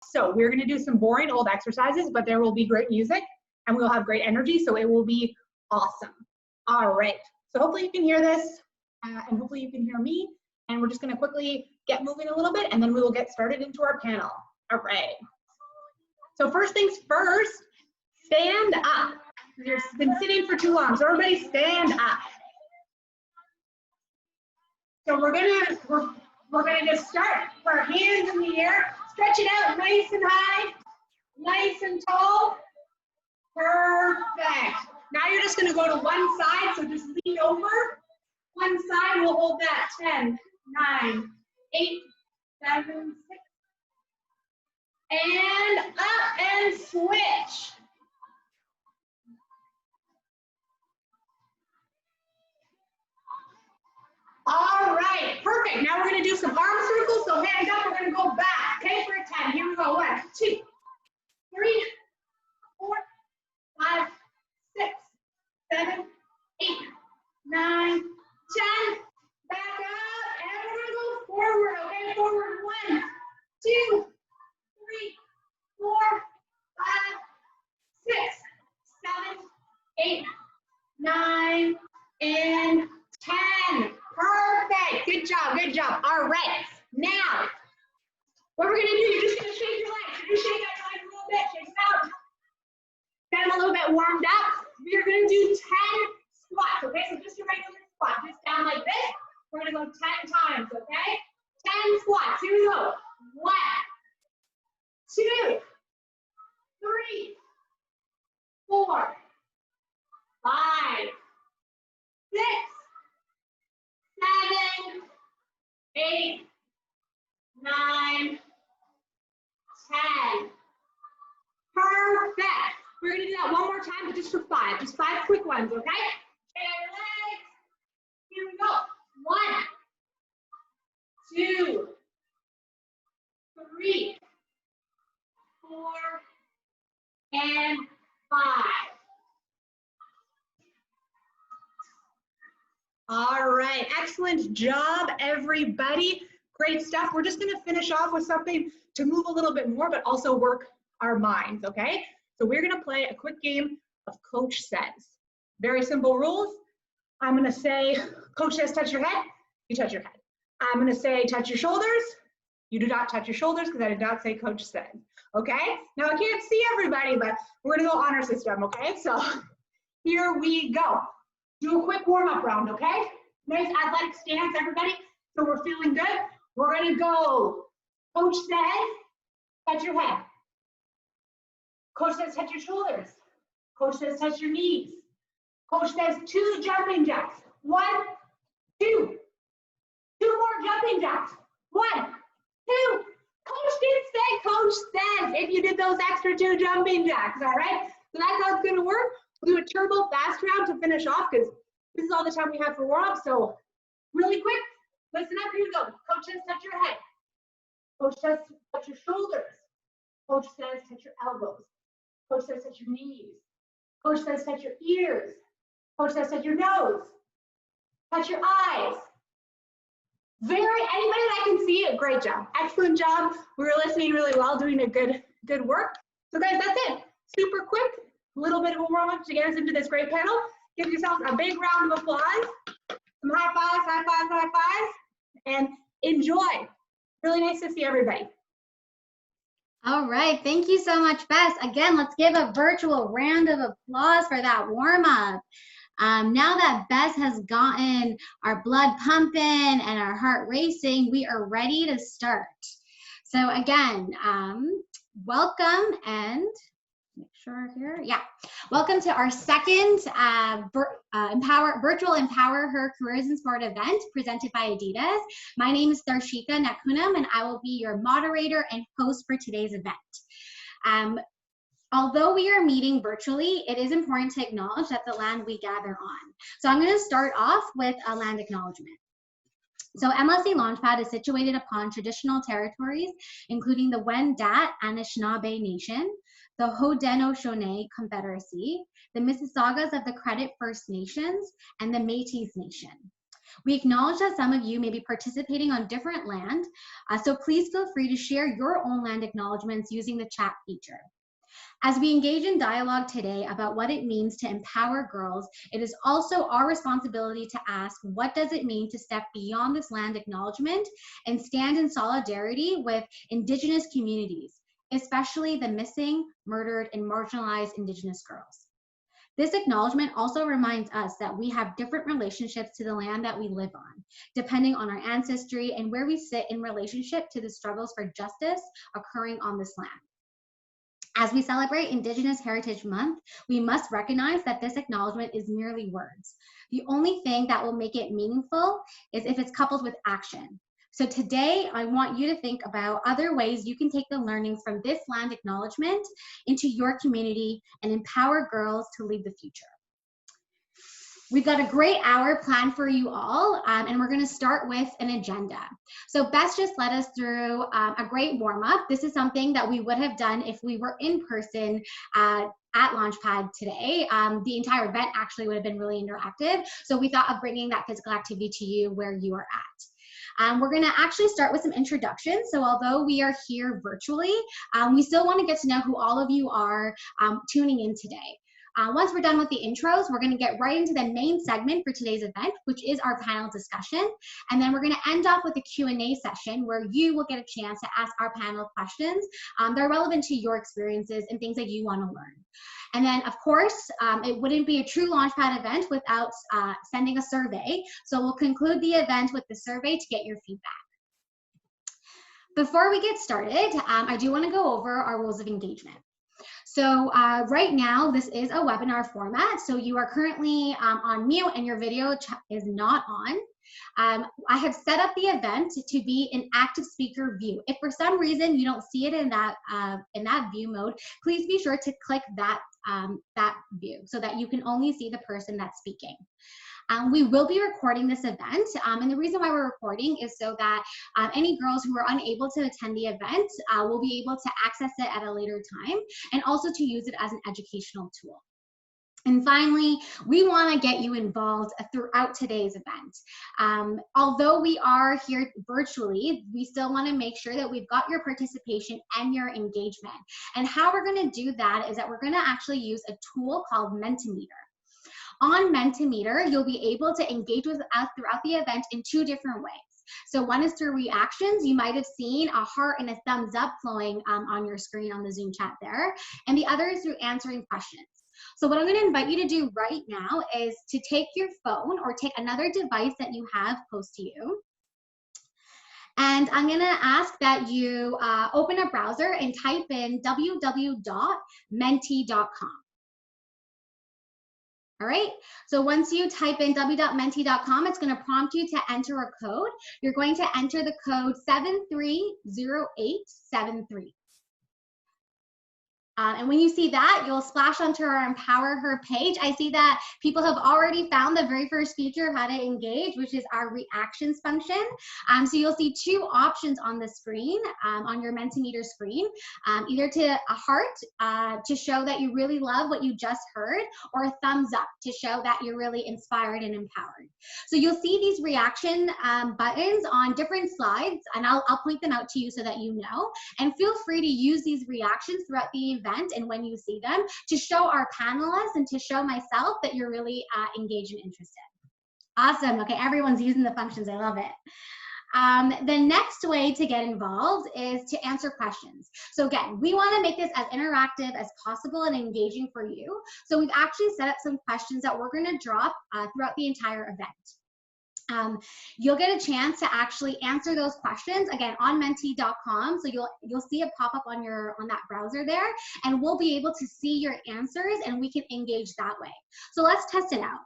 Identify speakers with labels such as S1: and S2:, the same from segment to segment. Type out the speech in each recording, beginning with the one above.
S1: So we're gonna do some boring old exercises, but there will be great music and we'll have great energy, so it will be awesome. All right, so hopefully you can hear this and hopefully you can hear me. And we're just gonna quickly get moving a little bit and then we will get started into our panel. All right. So first things first, stand up. You've been sitting for too long, so everybody stand up. So we're gonna just start. Put our hands in the air, stretch it out nice and high, nice and tall. Perfect. Now you're just gonna go to one side, so just lean over. One side, we'll hold that 10, 9, 8, 7, 6. And up and switch. All right, perfect. Now we're gonna do some arm circles. So hands up, we're gonna go back. Okay, for a 10. Here we go. 1, 2, 3, 4, 5, 6, 7, 8, 9, 10. Back up, and we're gonna go forward. Okay, forward. 1, 2, 3, 4, 5, 6, 7, 8, 9, and 10. Perfect. Good job. Good job. All right. Now, what we're going to do, you're just going to shake your legs. You're going to shake that leg a little bit. Shake it out. Get them a little bit warmed up. We're going to do 10 squats. Okay, so just your regular squat. Just down like this. We're going to go 10 times. Okay? 10 squats. Here we go. 1, 2, 3, 4, 5, 6, 7, 8, 9, 10. Perfect. We're gonna do that one more time, but just for 5. Just 5 quick ones, okay? Shake out your legs. Here we go. 1, 2, 3, 4, and 5. All right, excellent job, everybody. Great stuff. We're just gonna finish off with something to move a little bit more, but also work our minds, okay? So we're gonna play a quick game of Coach Says. Very simple rules. I'm gonna say, Coach says touch your head, you touch your head. I'm gonna say touch your shoulders, you do not touch your shoulders because I did not say Coach says, okay? Now I can't see everybody, but we're gonna go honor system, okay? So here we go. Do a quick warm-up round, okay? Nice athletic stance, everybody. So we're feeling good. We're gonna go. Coach says, touch your head. Coach says, touch your shoulders. Coach says, touch your knees. Coach says, 2 jumping jacks. 1, 2. 2 more jumping jacks. 1, 2. Coach didn't say, Coach says, if you did those extra 2 jumping jacks, all right? So that's how it's gonna work. We'll do a turbo fast round to finish off because this is all the time we have for warm-up. So really quick, listen up, here we go. Coach says touch your head. Coach says touch your shoulders. Coach says touch your elbows. Coach says touch your knees. Coach says touch your ears. Coach says touch your nose. Touch your eyes. Anybody that can see it, great job. Excellent job. We were listening really well, doing a good work. So guys, that's it. Super quick. A little bit of a warm-up to get us into this great panel. Give yourselves a big round of applause. Some high fives, high fives, high fives, and enjoy. Really nice to see everybody.
S2: All right, thank you so much, Bess. Again, let's give a virtual round of applause for that warm-up. Now that Bess has gotten our blood pumping and our heart racing, we are ready to start. So again, welcome and make sure here, yeah. Welcome to our second virtual Empower Her Careers in Sport event presented by Adidas. My name is Darshika Nakunam and I will be your moderator and host for today's event. Although we are meeting virtually, it is important to acknowledge that the land we gather on. So I'm going to start off with a land acknowledgement. So MLSE LaunchPad is situated upon traditional territories, including the Wendat Anishinaabe Nation, the Haudenosaunee Confederacy, the Mississaugas of the Credit First Nations, and the Métis Nation. We acknowledge that some of you may be participating on different land, so please feel free to share your own land acknowledgements using the chat feature. As we engage in dialogue today about what it means to empower girls, it is also our responsibility to ask, what does it mean to step beyond this land acknowledgement and stand in solidarity with Indigenous communities, especially the missing, murdered, and marginalized Indigenous girls? This acknowledgement also reminds us that we have different relationships to the land that we live on, depending on our ancestry and where we sit in relationship to the struggles for justice occurring on this land. As we celebrate Indigenous Heritage Month, we must recognize that this acknowledgement is merely words. The only thing that will make it meaningful is if it's coupled with action. So today, I want you to think about other ways you can take the learnings from this land acknowledgement into your community and empower girls to lead the future. We've got a great hour planned for you all, and we're going to start with an agenda. So Beth just led us through a great warm-up. This is something that we would have done if we were in person at LaunchPad today. The entire event actually would have been really interactive, so we thought of bringing that physical activity to you where you are at. We're going to actually start with some introductions. So although we are here virtually, we still want to get to know who all of you are tuning in today. Once we're done with the intros, we're going to get right into the main segment for today's event, which is our panel discussion. And then we're going to end off with a Q&A session where you will get a chance to ask our panel questions that are relevant to your experiences and things that you want to learn. And then, of course, it wouldn't be a true LaunchPad event without sending a survey. So we'll conclude the event with the survey to get your feedback. Before we get started, I do want to go over our rules of engagement. So right now, this is a webinar format. So you are currently on mute and your video is not on. I have set up the event to be an active speaker view. If for some reason you don't see it in that view mode, please be sure to click that view so that you can only see the person that's speaking. We will be recording this event, and the reason why we're recording is so that any girls who are unable to attend the event will be able to access it at a later time and also to use it as an educational tool. And finally, we want to get you involved throughout today's event. Although we are here virtually, we still want to make sure that we've got your participation and your engagement. And how we're going to do that is that we're going to actually use a tool called Mentimeter. On Mentimeter, you'll be able to engage with us throughout the event in two different ways. So one is through reactions. You might have seen a heart and a thumbs up flowing on your screen on the Zoom chat there. And the other is through answering questions. So what I'm going to invite you to do right now is to take your phone or take another device that you have close to you. And I'm going to ask that you open a browser and type in www.menti.com. All right, so once you type in www.menti.com, it's going to prompt you to enter a code. You're going to enter the code 730873. And when you see that, you'll splash onto our Empower Her page. I see that people have already found the very first feature of how to engage, which is our reactions function. So you'll see two options on the screen, on your Mentimeter screen, either to a heart to show that you really love what you just heard, or a thumbs up to show that you're really inspired and empowered. So you'll see these reaction buttons on different slides, and I'll point them out to you so that you know. And feel free to use these reactions throughout the event and when you see them to show our panelists and to show myself that you're really engaged and interested. Awesome. Okay, everyone's using the functions. I love it. The next way to get involved is to answer questions. So again, we want to make this as interactive as possible and engaging for you. So we've actually set up some questions that we're going to drop throughout the entire event. You'll get a chance to actually answer those questions again on menti.com. So you'll see a pop up on that browser there, and we'll be able to see your answers and we can engage that way. So let's test it out.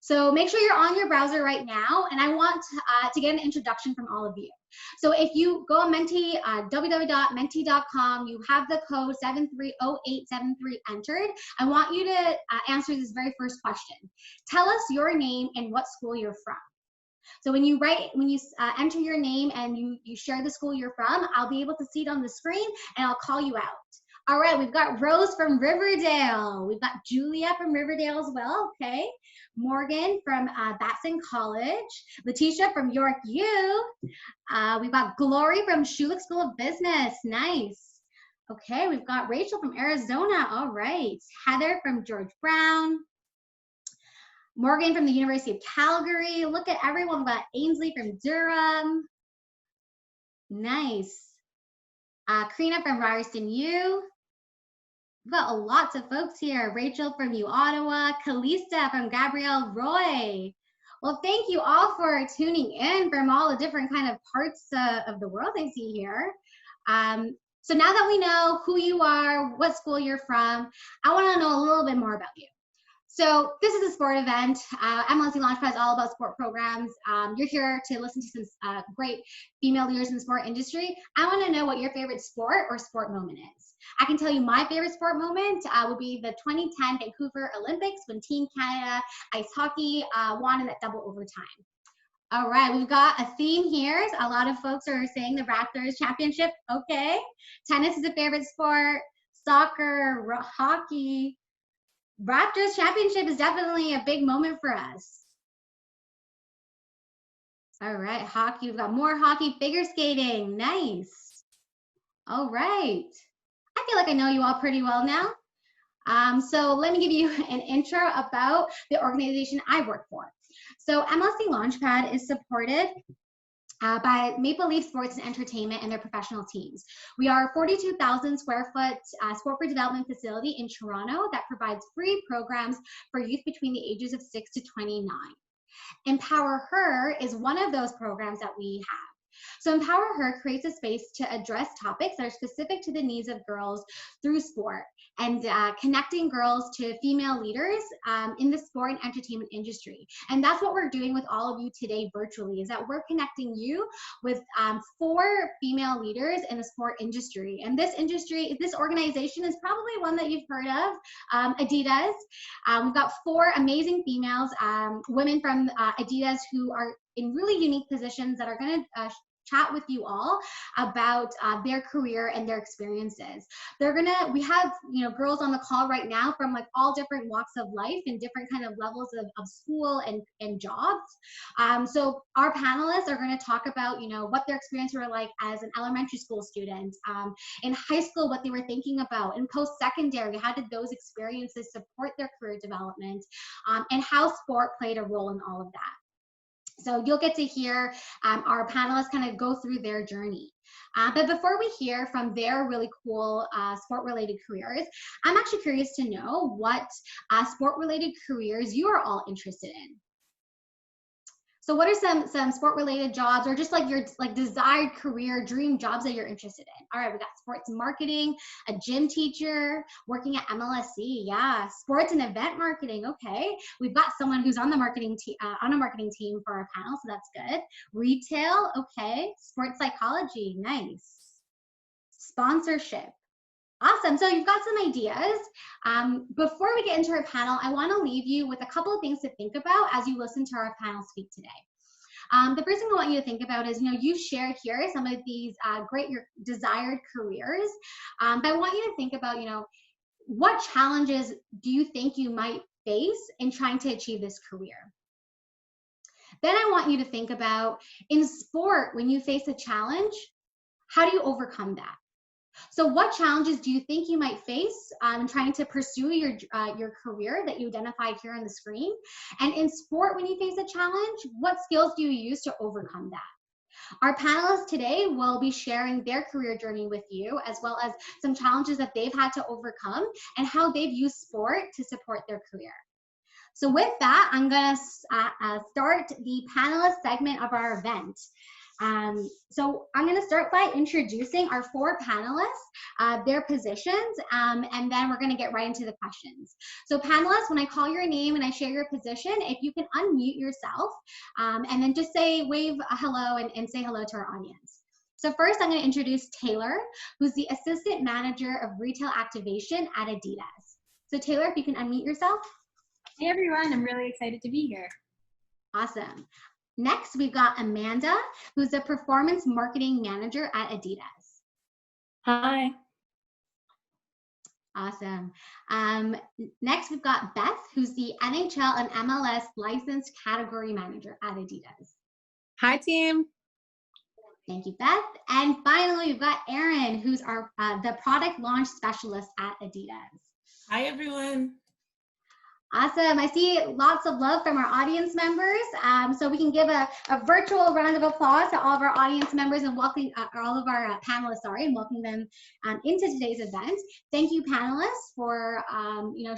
S2: So make sure you're on your browser right now, and I want to get an introduction from all of you. So if you go on Menti, www.menti.com, you have the code 730873 entered. I want you to answer this very first question. Tell us your name and what school you're from. So when you enter your name and you share the school you're from, I'll be able to see it on the screen and I'll call you out. All right, we've got Rose from Riverdale. We've got Julia from Riverdale as well, okay. Morgan from Batson College. Letitia from York U. We've got Glory from Schulich School of Business, nice. Okay, we've got Rachel from Arizona, all right. Heather from George Brown. Morgan from the University of Calgary. Look at everyone. We've got Ainsley from Durham. Nice. Karina from Ryerson U. We've got lots of folks here. Rachel from U Ottawa. Kalista from Gabrielle Roy. Well, thank you all for tuning in from all the different kind of parts of the world I see here. So now that we know who you are, what school you're from, I want to know a little bit more about you. So this is a sport event. MLSE LaunchPad is all about sport programs. You're here to listen to some great female leaders in the sport industry. I want to know what your favorite sport or sport moment is. I can tell you my favorite sport moment would be the 2010 Vancouver Olympics when Team Canada ice hockey won in that double overtime. All right, we've got a theme here. A lot of folks are saying the Raptors championship. Okay. Tennis is a favorite sport. Soccer, hockey. Raptors championship is definitely a big moment for us. All right, hockey, we've got more hockey, figure skating, nice. All right, I feel like I know you all pretty well now. So let me give you an intro about the organization I work for. So MLSE LaunchPad is supported by Maple Leaf Sports and Entertainment and their professional teams. We are a 42,000 square foot sport for development facility in Toronto that provides free programs for youth between the ages of 6 to 29. EmPower Her is one of those programs that we have. So EmPower Her creates a space to address topics that are specific to the needs of girls through sport and connecting girls to female leaders in the sport and entertainment industry. And that's what we're doing with all of you today virtually, is that we're connecting you with 4 female leaders in the sport industry. And this organization is probably one that you've heard of, Adidas. We've got 4 amazing females, women from Adidas who are in really unique positions that are going to chat with you all about their career and their experiences. We have, girls on the call right now from like all different walks of life and different kind of levels of school and jobs. So our panelists are going to talk about, what their experience were like as an elementary school student, in high school, what they were thinking about, in post-secondary, how did those experiences support their career development, and how sport played a role in all of that. So you'll get to hear our panelists kind of go through their journey. But before we hear from their really cool sport-related careers, I'm actually curious to know what sport-related careers you are all interested in. So what are some sport-related jobs, or just like your desired career, dream jobs that you're interested in? All right, we got sports marketing, a gym teacher, working at MLSE, yeah, sports and event marketing. Okay, we've got someone who's on the marketing team for our panel, so that's good. Retail, okay. Sports psychology, nice. Sponsorship. Awesome, so you've got some ideas. Before we get into our panel, I wanna leave you with a couple of things to think about as you listen to our panel speak today. The first thing I want you to think about is, you shared here some of these your desired careers, but I want you to think about, what challenges do you think you might face in trying to achieve this career? Then I want you to think about, in sport, when you face a challenge, how do you overcome that? So what challenges do you think you might face trying to pursue your career that you identified here on the screen? And in sport, when you face a challenge, what skills do you use to overcome that? Our panelists today will be sharing their career journey with you, as well as some challenges that they've had to overcome and how they've used sport to support their career. So with that, I'm going to start the panelist segment of our event. So I'm going to start by introducing our 4 panelists, their positions, and then we're going to get right into the questions. So panelists, when I call your name and I share your position, if you can unmute yourself, and then just wave a hello and say hello to our audience. So first, I'm going to introduce Taylor, who's the Assistant Manager of Retail Activation at Adidas. So Taylor, if you can unmute yourself.
S3: Hey everyone, I'm really excited to be here.
S2: Awesome. Next, we've got Amanda, who's the Performance Marketing Manager at Adidas.
S4: Hi.
S2: Awesome. Next, we've got Beth, who's the NHL and MLS licensed category manager at Adidas.
S4: Hi, team.
S2: Thank you, Beth. And finally, we've got Erin, who's our the product launch specialist at Adidas.
S5: Hi, everyone.
S2: Awesome. I see lots of love from our audience members. So we can give a virtual round of applause to all of our audience members and welcome all of our panelists, and welcome them into today's event. Thank you, panelists, for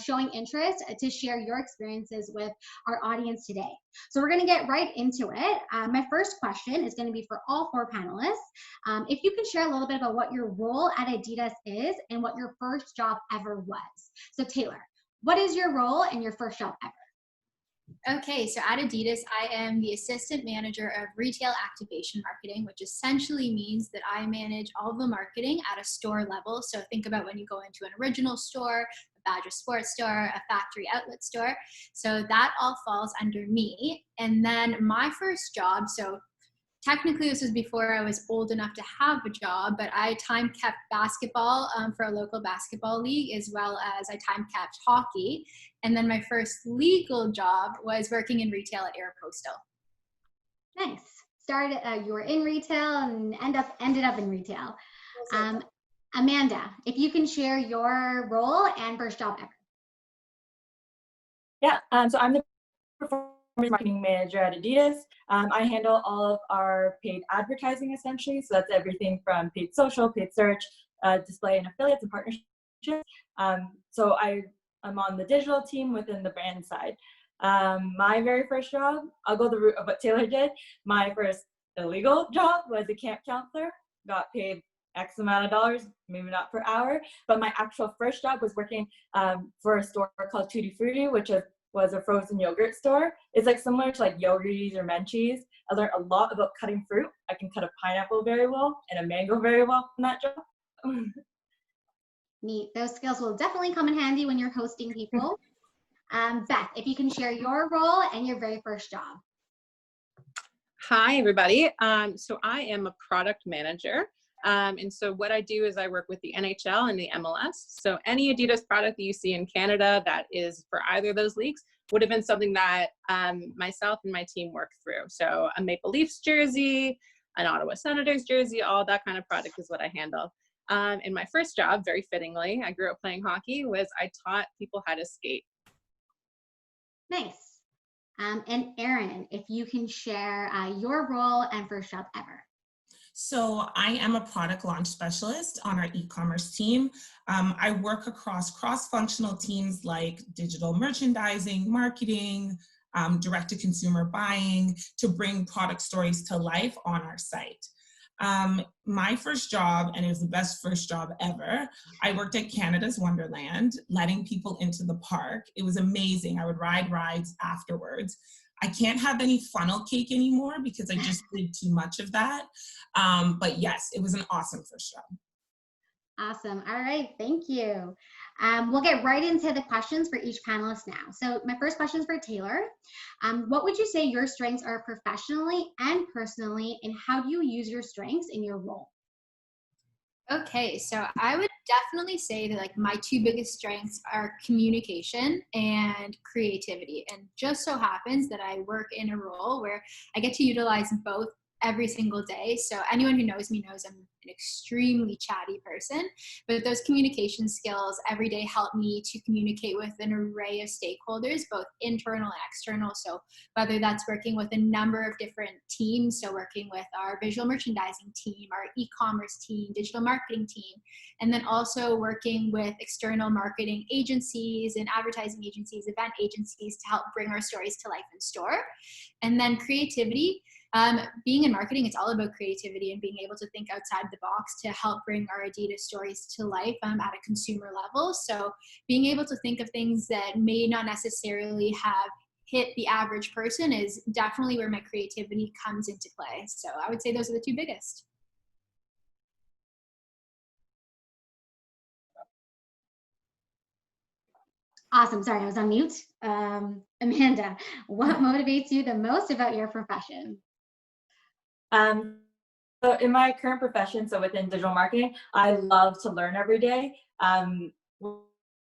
S2: showing interest to share your experiences with our audience today. So we're going to get right into it. My first question is going to be for all 4 panelists. If you can share a little bit about what your role at Adidas is and what your first job ever was. So Taylor, what is your role and your first job ever?
S3: Okay, so at Adidas, I am the assistant manager of retail activation marketing, which essentially means that I manage all the marketing at a store level. So think about when you go into an original store, a Badger Sports store, a factory outlet store. So that all falls under me. And then my first job, so technically this was before I was old enough to have a job, but I time kept basketball for a local basketball league, as well as I time kept hockey. And then my first legal job was working in retail at Aeropostale.
S2: Nice. You were in retail and ended up in retail. Amanda, if you can share your role and first job ever.
S6: Yeah, so I'm the performance marketing manager at Adidas. I handle all of our paid advertising essentially. So that's everything from paid social, paid search, display and affiliates and partnerships. So I'm on the digital team within the brand side. My very first job, I'll go the route of what Taylor did. My first illegal job was a camp counselor, got paid X amount of dollars, maybe not per hour, but my actual first job was working for a store called Tutti Frutti, which was a frozen yogurt store. It's like similar to like Yogurties or Menchie's. I learned a lot about cutting fruit. I can cut a pineapple very well and a mango very well from that job.
S2: Neat. Those skills will definitely come in handy when you're hosting people. Beth, if you can share your role and your very first job.
S4: Hi, everybody. So I am a product manager. And so what I do is I work with the NHL and the MLS. So any Adidas product that you see in Canada that is for either of those leagues would have been something that myself and my team worked through. So a Maple Leafs jersey, an Ottawa Senators jersey, all that kind of product is what I handle. And my first job, very fittingly, I grew up playing hockey, was I taught people how to skate.
S2: Nice. And Erin, if you can share your role and first job ever.
S5: So I am a product launch specialist on our e-commerce team. I work across cross-functional teams like digital merchandising, marketing, direct-to-consumer buying to bring product stories to life on our site. My first job, and it was the best first job ever, I worked at Canada's Wonderland, letting people into the park. It was amazing. I would ride rides afterwards. I can't have any funnel cake anymore because I just did too much of that. But yes, it was an awesome first job.
S2: Awesome. All right. Thank you. We'll get right into the questions for each panelist now. So my first question is for Taylor. What would you say your strengths are professionally and personally, and how do you use your strengths in your role?
S3: Okay, so I would definitely say that like my 2 biggest strengths are communication and creativity. And just so happens that I work in a role where I get to utilize both every single day. So anyone who knows me knows I'm an extremely chatty person, but those communication skills every day help me to communicate with an array of stakeholders, both internal and external. So whether that's working with a number of different teams, so working with our visual merchandising team, our e-commerce team, digital marketing team, and then also working with external marketing agencies and advertising agencies, event agencies to help bring our stories to life in store. And then creativity. Being in marketing, it's all about creativity and being able to think outside the box to help bring our Adidas stories to life at a consumer level. So being able to think of things that may not necessarily have hit the average person is definitely where my creativity comes into play. So I would say those are the 2 biggest.
S2: Awesome. Sorry, I was on mute. Amanda, what motivates you the most about your profession?
S6: So in my current profession, so within digital marketing, I love to learn every day.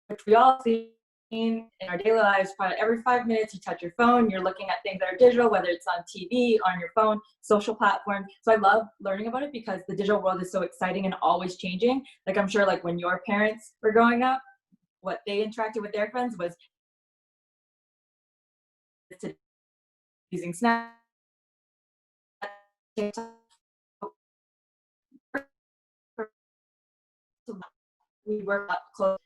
S6: which we all see in our daily lives. Probably every 5 minutes you touch your phone, you're looking at things that are digital, whether it's on TV, on your phone, social platforms. So I love learning about it because the digital world is so exciting and always changing. Like I'm sure like when your parents were growing up, what they interacted with their friends was using Snap, we work up close,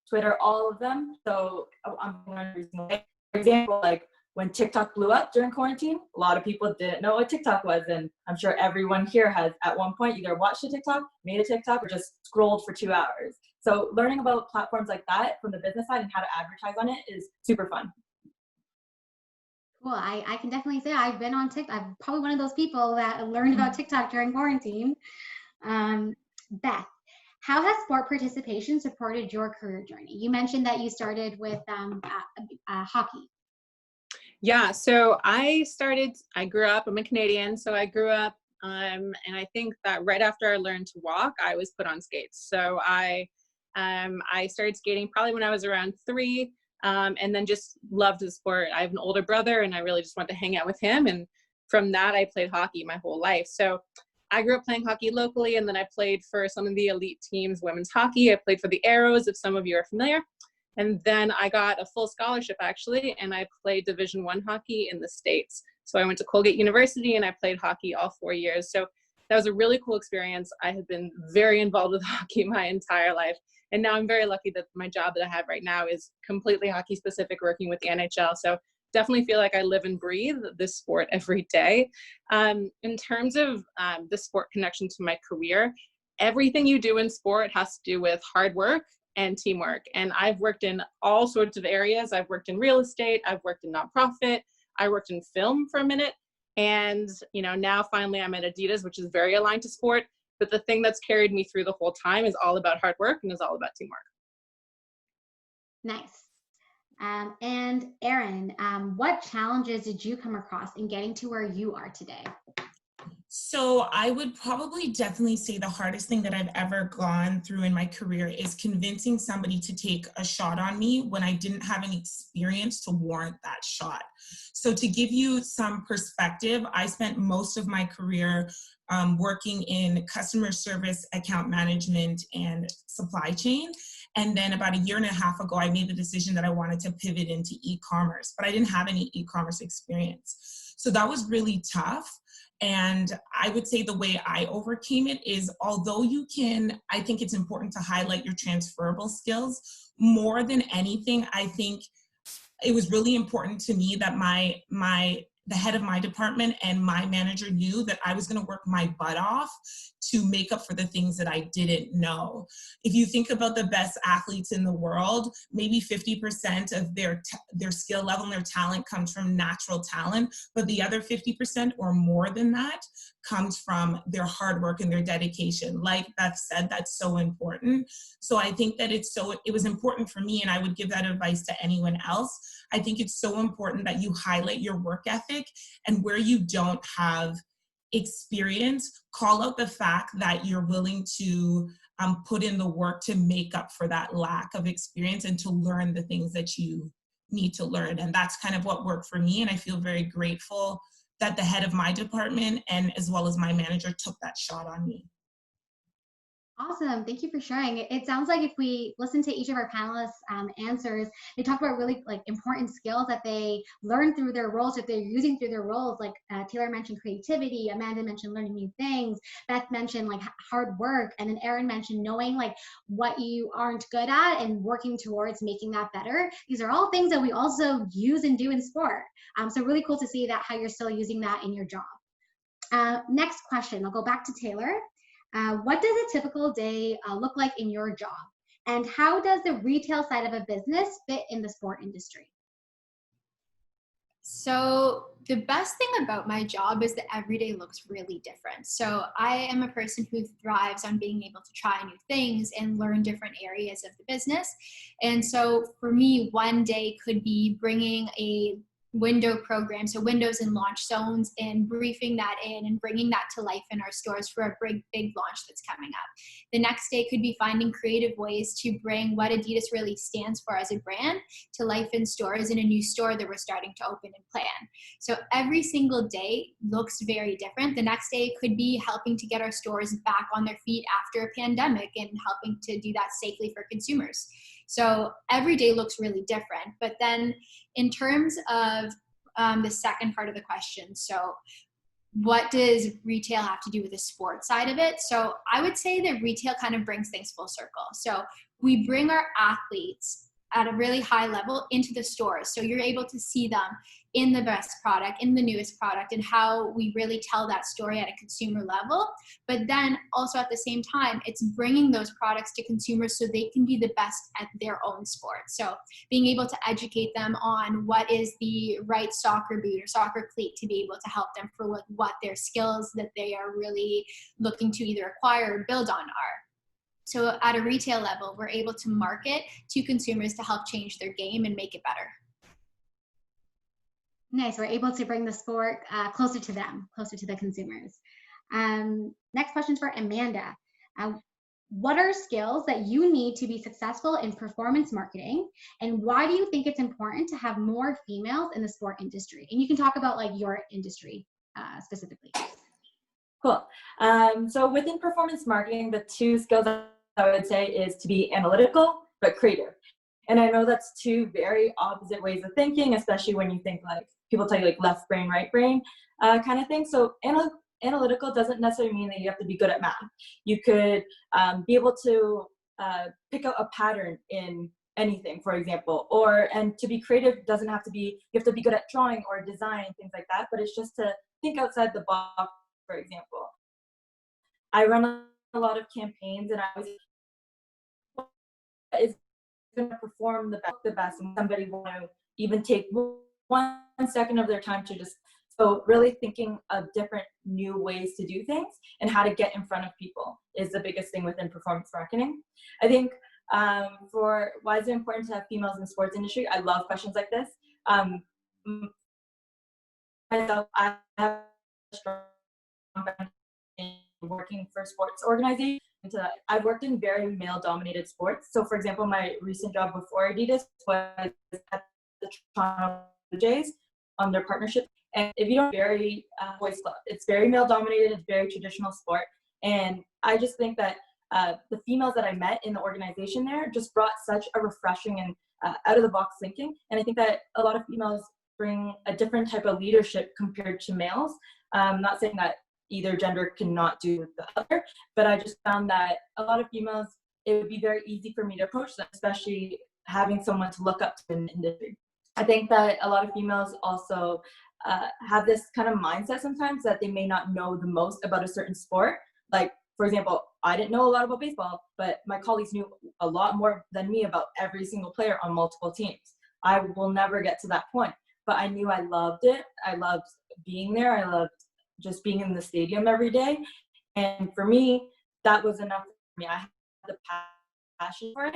S6: Twitter, all of them. So I'm for example, like when TikTok blew up during quarantine, a lot of people didn't know what TikTok was. And I'm sure everyone here has at one point either watched a TikTok, made a TikTok, or just scrolled for 2 hours. So learning about platforms like that from the business side and how to advertise on it is super fun.
S2: Cool. I can definitely say I've been on TikTok. I'm probably one of those people that learned about TikTok during quarantine. Beth, how has sport participation supported your career journey? You mentioned that you started with hockey.
S4: Yeah, so I grew up, I'm a Canadian, so I grew up, and I think that right after I learned to walk, I was put on skates. So I started skating probably when I was around 3, and then just loved the sport. I have an older brother, and I really just wanted to hang out with him. And from that, I played hockey my whole life. So I grew up playing hockey locally, and then I played for some of the elite teams, women's hockey. I played for the Arrows, if some of you are familiar. And then I got a full scholarship actually, and I played Division I hockey in the States. So I went to Colgate University and I played hockey all 4 years. So that was a really cool experience. I have been very involved with hockey my entire life. And now I'm very lucky that my job that I have right now is completely hockey specific, working with the NHL. So definitely feel like I live and breathe this sport every day. In terms of the sport connection to my career, everything you do in sport has to do with hard work and teamwork. And I've worked in all sorts of areas. I've worked in real estate, I've worked in nonprofit, I worked in film for a minute. And now finally I'm at Adidas, which is very aligned to sport. But the thing that's carried me through the whole time is all about hard work and is all about teamwork.
S2: Nice. And Erin, what challenges did you come across in getting to where you are today?
S5: So I would probably definitely say the hardest thing that I've ever gone through in my career is convincing somebody to take a shot on me when I didn't have any experience to warrant that shot. So to give you some perspective, I spent most of my career working in customer service, account management, and supply chain. And then about 1.5 years ago, I made the decision that I wanted to pivot into e-commerce, but I didn't have any e-commerce experience. So that was really tough. And I would say the way I overcame it is, although I think it's important to highlight your transferable skills. More than anything, I think it was really important to me that the head of my department and my manager knew that I was going to work my butt off to make up for the things that I didn't know. If you think about the best athletes in the world, maybe 50% of their skill level and their talent comes from natural talent, but the other 50% or more than that comes from their hard work and their dedication. Like Beth said, that's so important. So I think that it was important for me, and I would give that advice to anyone else. I think it's so important that you highlight your work ethic, and where you don't have experience, call out the fact that you're willing to put in the work to make up for that lack of experience and to learn the things that you need to learn. And that's kind of what worked for me. And I feel very grateful that the head of my department and as well as my manager took that shot on me.
S2: Awesome. Thank you for sharing. It sounds like if we listen to each of our panelists' answers, they talk about really important skills that they learn through their roles, that they're using through their roles. Like Taylor mentioned creativity, Amanda mentioned learning new things, Beth mentioned hard work, and then Erin mentioned knowing what you aren't good at and working towards making that better. These are all things that we also use and do in sport. So really cool to see that how you're still using that in your job. Next question, I'll go back to Taylor. What does a typical day look like in your job? And how does the retail side of a business fit in the sport industry?
S3: So the best thing about my job is that every day looks really different. So I am a person who thrives on being able to try new things and learn different areas of the business. And so for me, one day could be bringing a window program, so windows and launch zones, and briefing that in and bringing that to life in our stores for a big launch that's coming up. The next day could be finding creative ways to bring what Adidas really stands for as a brand to life in stores in a new store that we're starting to open and plan. So every single day looks very different. The next day could be helping to get our stores back on their feet after a pandemic and helping to do that safely for consumers. So every day looks really different. But then in terms of the second part of the question, so what does retail have to do with the sports side of it? So I would say that retail kind of brings things full circle. So we bring our athletes at a really high level into the stores. So you're able to see them in the best product, in the newest product, and how we really tell that story at a consumer level. But then also at the same time, it's bringing those products to consumers so they can be the best at their own sport. So being able to educate them on what is the right soccer boot or soccer cleat to be able to help them for what their skills that they are really looking to either acquire or build on are. So at a retail level, we're able to market to consumers to help change their game and make it better.
S2: Nice. We're able to bring the sport closer to them, closer to the consumers. Next question is for Amanda. What are skills that you need to be successful in performance marketing, and why do you think it's important to have more females in the sport industry? And you can talk about like your industry specifically.
S6: Cool. So within performance marketing, the two skills I would say is to be analytical but creative. And I know that's two very opposite ways of thinking, especially when you think like people tell you like left brain, right brain kind of thing. So analytical doesn't necessarily mean that you have to be good at math. You could be able to pick out a pattern in anything, for example, and to be creative doesn't have to be, you have to be good at drawing or design, things like that, but it's just to think outside the box. For example, I run a lot of campaigns, and I always is going to perform the best, and somebody want to even take 1 second of their time to just, so really thinking of different new ways to do things and how to get in front of people is the biggest thing within performance marketing. I think for why is it important to have females in the sports industry? I love questions like this. Myself, I have a strong in working for sports organizations. I've worked in very male-dominated sports. So, for example, my recent job before Adidas was at the Toronto Blue Jays on their partnership. And if you don't, very boys club. It's very male-dominated. It's very traditional sport. And I just think that the females that I met in the organization there just brought such a refreshing and out-of-the-box thinking. And I think that a lot of females bring a different type of leadership compared to males. I'm not saying that either gender cannot do the other, but I just found that a lot of females, it would be very easy for me to approach them, especially having someone to look up to in the industry. I think that a lot of females also have this kind of mindset sometimes that they may not know the most about a certain sport. Like, for example, I didn't know a lot about baseball, but my colleagues knew a lot more than me about every single player on multiple teams. I will never get to that point, but I knew I loved it. I loved being there. I loved just being in the stadium every day. And for me, that was enough for me. I had the passion for it.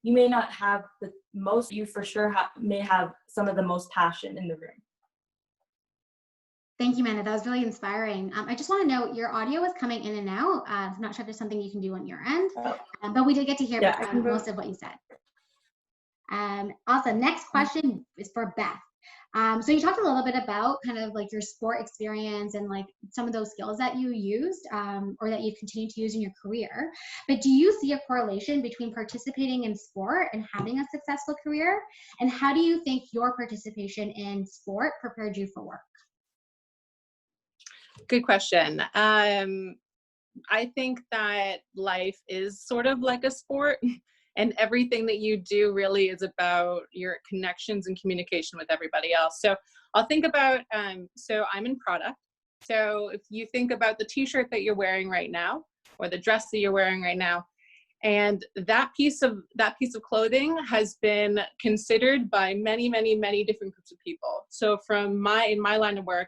S6: You may not have the most, you for sure may have some of the most passion in the room.
S2: Thank you, Amanda. That was really inspiring. I just want to note your audio is coming in and out. I'm not sure if there's something you can do on your end, but we did get to hear most of what you said. Awesome. Next question is for Beth. So you talked a little bit about kind of like your sport experience and like some of those skills that you used or that you've continued to use in your career. But do you see a correlation between participating in sport and having a successful career? And how do you think your participation in sport prepared you for work?
S4: Good question. I think that life is sort of like a sport. And everything that you do really is about your connections and communication with everybody else. So I'll think about, so I'm in product. So if you think about the t-shirt that you're wearing right now, or the dress that you're wearing right now, and that piece of clothing has been considered by many, many, many different groups of people. So in my line of work,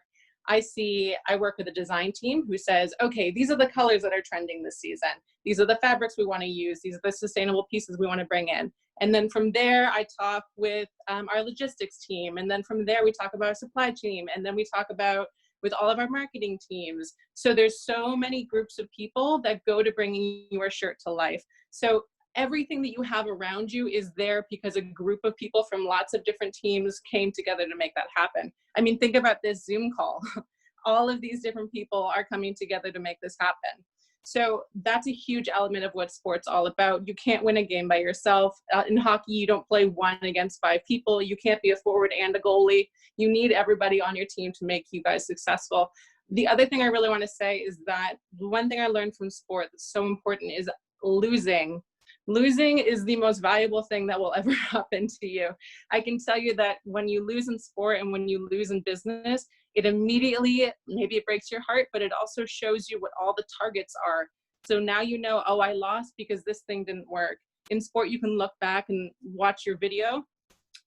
S4: I work with a design team who says, okay, these are the colors that are trending this season. These are the fabrics we want to use. These are the sustainable pieces we want to bring in. And then from there, I talk with our logistics team. And then from there, we talk about our supply team. And then we talk about with all of our marketing teams. So there's so many groups of people that go to bringing your shirt to life. So everything that you have around you is there because a group of people from lots of different teams came together to make that happen. I mean, think about this Zoom call. All of these different people are coming together to make this happen. So that's a huge element of what sport's all about. You can't win a game by yourself. In hockey, you don't play 1 against 5 people. You can't be a forward and a goalie. You need everybody on your team to make you guys successful. The other thing I really want to say is that one thing I learned from sport that's so important is losing. Losing is the most valuable thing that will ever happen to you. I can tell you that when you lose in sport and when you lose in business, it immediately, maybe it breaks your heart, but it also shows you what all the targets are. So now you know, oh, I lost because this thing didn't work. In sport, you can look back and watch your video,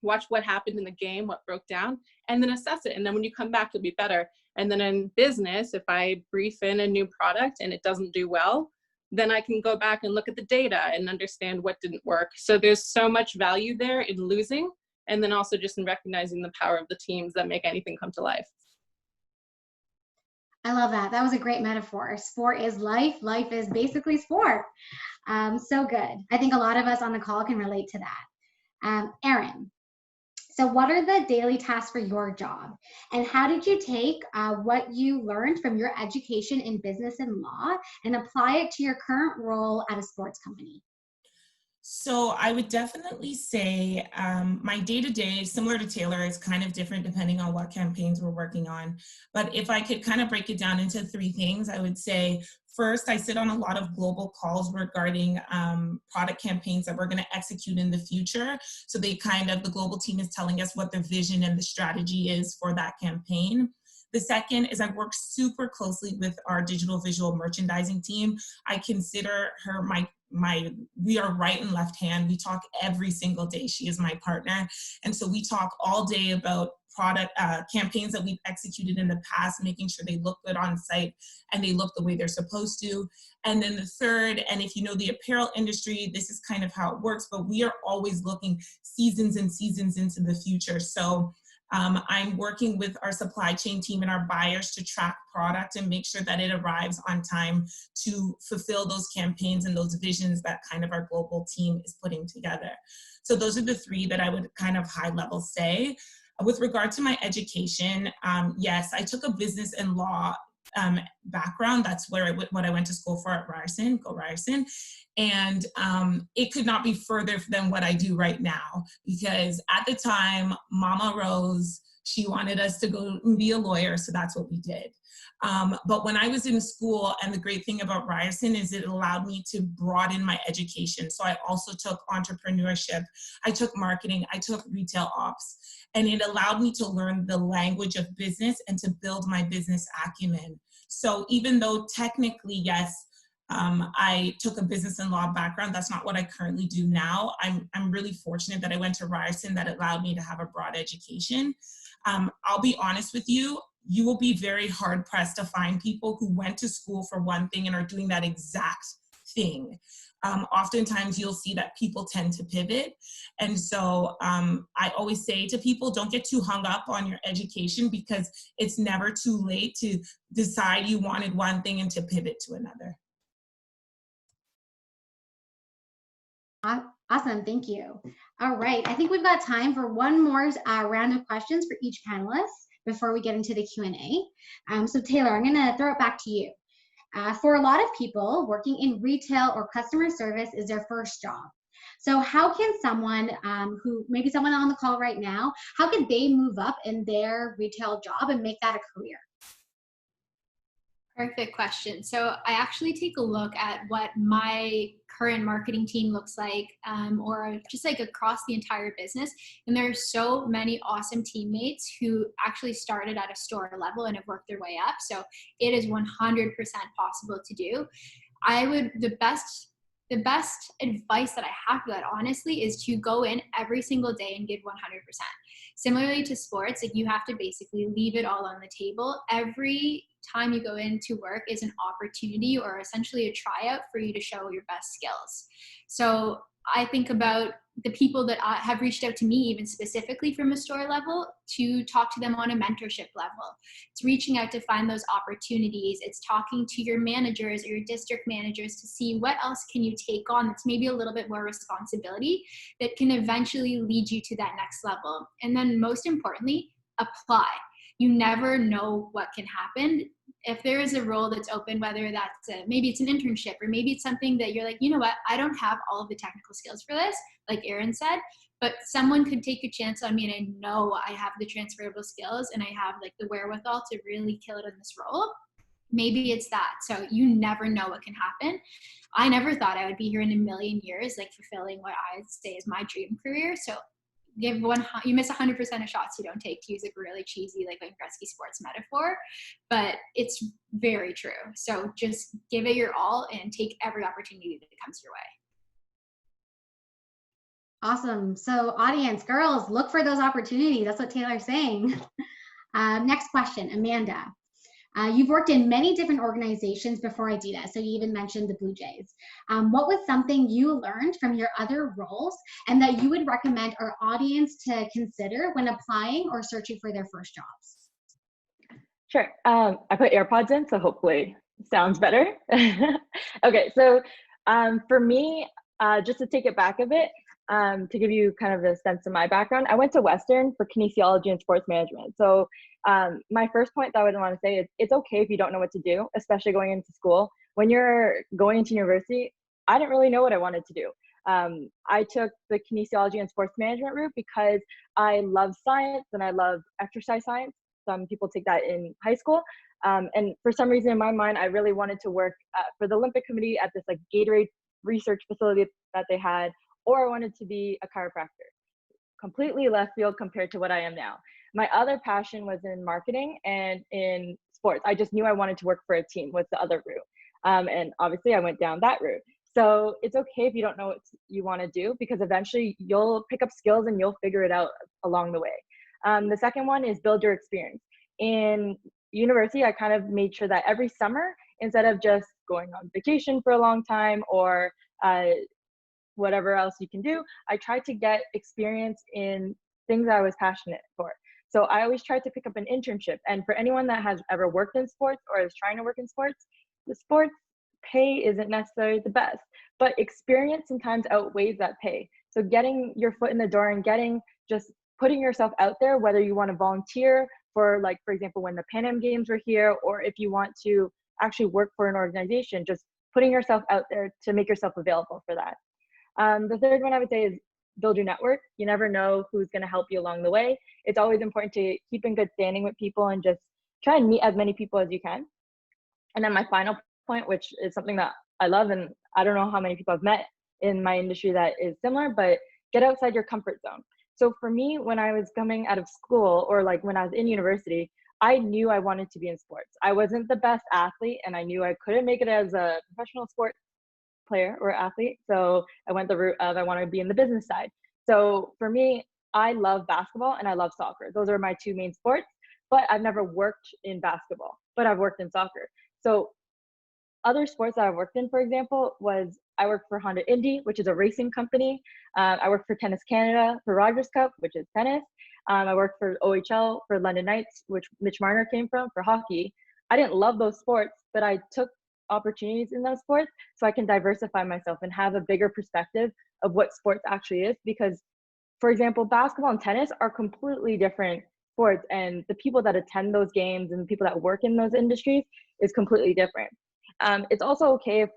S4: watch what happened in the game, what broke down, and then assess it. And then when you come back, you'll be better. And then in business, if I brief in a new product and it doesn't do well, then I can go back and look at the data and understand what didn't work. So there's so much value there in losing, and then also just in recognizing the power of the teams that make anything come to life.
S2: I love that. That was a great metaphor. Sport is life. Life is basically sport. So good. I think a lot of us on the call can relate to that. Erin, so what are the daily tasks for your job? And how did you take what you learned from your education in business and law and apply it to your current role at a sports company?
S5: So I would definitely say my day-to-day, similar to Taylor, is kind of different depending on what campaigns we're working on. But if I could kind of break it down into 3 things, I would say, first, I sit on a lot of global calls regarding product campaigns that we're going to execute in the future. So the global team is telling us what the vision and the strategy is for that campaign. The second is I work super closely with our digital visual merchandising team. I consider her we are right and left hand. We talk every single day. She is my partner. And so we talk all day about product campaigns that we've executed in the past, making sure they look good on site and they look the way they're supposed to. And then the third, and if you know the apparel industry, this is kind of how it works, but we are always looking seasons and seasons into the future. So I'm working with our supply chain team and our buyers to track product and make sure that it arrives on time to fulfill those campaigns and those visions that kind of our global team is putting together. So those are the 3 that I would kind of high level say. With regard to my education, yes, I took a business and law background. That's what I went to school for at Ryerson, go Ryerson. And it could not be further than what I do right now, because at the time, Mama Rose, she wanted us to go and be a lawyer, so that's what we did. But when I was in school, and the great thing about Ryerson is it allowed me to broaden my education. So I also took entrepreneurship, I took marketing, I took retail ops, and it allowed me to learn the language of business and to build my business acumen. So even though technically, yes, I took a business and law background, that's not what I currently do now. I'm really fortunate that I went to Ryerson, that allowed me to have a broad education. I'll be honest with you, you will be very hard pressed to find people who went to school for one thing and are doing that exact thing. Oftentimes you'll see that people tend to pivot. And so I always say to people, don't get too hung up on your education, because it's never too late to decide you wanted one thing and to pivot to another.
S2: Awesome, thank you. All right, I think we've got time for one more round of questions for each panelist before we get into the Q&A. So Taylor, I'm gonna throw it back to you. For a lot of people, working in retail or customer service is their first job. So how can someone maybe someone on the call right now, how can they move up in their retail job and make that a career?
S3: Perfect question. So I actually take a look at what my current marketing team looks like, or just like across the entire business. And there are so many awesome teammates who actually started at a store level and have worked their way up. So it is 100% possible to do. The best advice that I have for that, honestly, is to go in every single day and give 100%. similarly to sports, like you have to basically leave it all on the table. Every time you go into work is an opportunity or essentially a tryout for you to show your best skills. So I think about the people that have reached out to me, even specifically from a store level, to talk to them on a mentorship level. It's reaching out to find those opportunities. It's talking to your managers or your district managers to see what else can you take on that's maybe a little bit more responsibility that can eventually lead you to that next level. And then most importantly, apply. You never know what can happen. If there is a role that's open, whether that's maybe it's an internship or maybe it's something that you're like, you know what, I don't have all of the technical skills for this, like Erin said, but someone could take a chance on me and I know I have the transferable skills and I have like the wherewithal to really kill it in this role. Maybe it's that. So you never know what can happen. I never thought I would be here in a million years, like fulfilling what I'd say is my dream career. So you miss 100% of shots you don't take, to use a really cheesy like Wayne Gretzky sports metaphor, but it's very true. So just give it your all and take every opportunity that comes your way.
S2: Awesome. So audience, girls, look for those opportunities. That's what Taylor's saying. Next question, Amanda. You've worked in many different organizations before Adidas, so you even mentioned the Blue Jays. What was something you learned from your other roles and that you would recommend our audience to consider when applying or searching for their first jobs?
S6: Sure. I put AirPods in, so hopefully it sounds better. Okay, so for me, just to take it back a bit, to give you kind of a sense of my background, I went to Western for kinesiology and sports management. So my first point that I would want to say is it's okay if you don't know what to do, especially going into school. When you're going into university, I didn't really know what I wanted to do. I took the kinesiology and sports management route because I love science and I love exercise science. Some people take that in high school. And for some reason in my mind, I really wanted to work for the Olympic Committee at this like Gatorade research facility that they had, or I wanted to be a chiropractor. Completely left field compared to what I am now. My other passion was in marketing and in sports. I just knew I wanted to work for a team was the other route. And obviously I went down that route. So it's okay if you don't know what you want to do, because eventually you'll pick up skills and you'll figure it out along the way. The second one is build your experience. In university, I kind of made sure that every summer, instead of just going on vacation for a long time or whatever else you can do, I tried to get experience in things I was passionate for. So I always tried to pick up an internship. And for anyone that has ever worked in sports or is trying to work in sports, the sports pay isn't necessarily the best, but experience sometimes outweighs that pay. So getting your foot in the door and just putting yourself out there, whether you want to volunteer for, like, for example, when the Pan Am Games were here, or if you want to actually work for an organization, just putting yourself out there to make yourself available for that. The third one I would say is build your network. You never know who's going to help you along the way. It's always important to keep in good standing with people and just try and meet as many people as you can. And then my final point, which is something that I love, and I don't know how many people I've met in my industry that is similar, but get outside your comfort zone. So for me, when I was coming out of school, or like when I was in university, I knew I wanted to be in sports. I wasn't the best athlete, and I knew I couldn't make it as a professional sports player or athlete. So I went the route of I want to be in the business side. So for me, I love basketball and I love soccer. Those are my two main sports, but I've never worked in basketball, but I've worked in soccer. So other sports that I've worked in, for example, was I worked for Honda Indy, which is a racing company. I worked for Tennis Canada for Rogers Cup, which is tennis. I worked for OHL for London Knights, which Mitch Marner came from, for hockey. I didn't love those sports, but I took opportunities in those sports so I can diversify myself and have a bigger perspective of what sports actually is. Because, for example, basketball and tennis are completely different sports, and the people that attend those games and the people that work in those industries is completely different. It's also okay if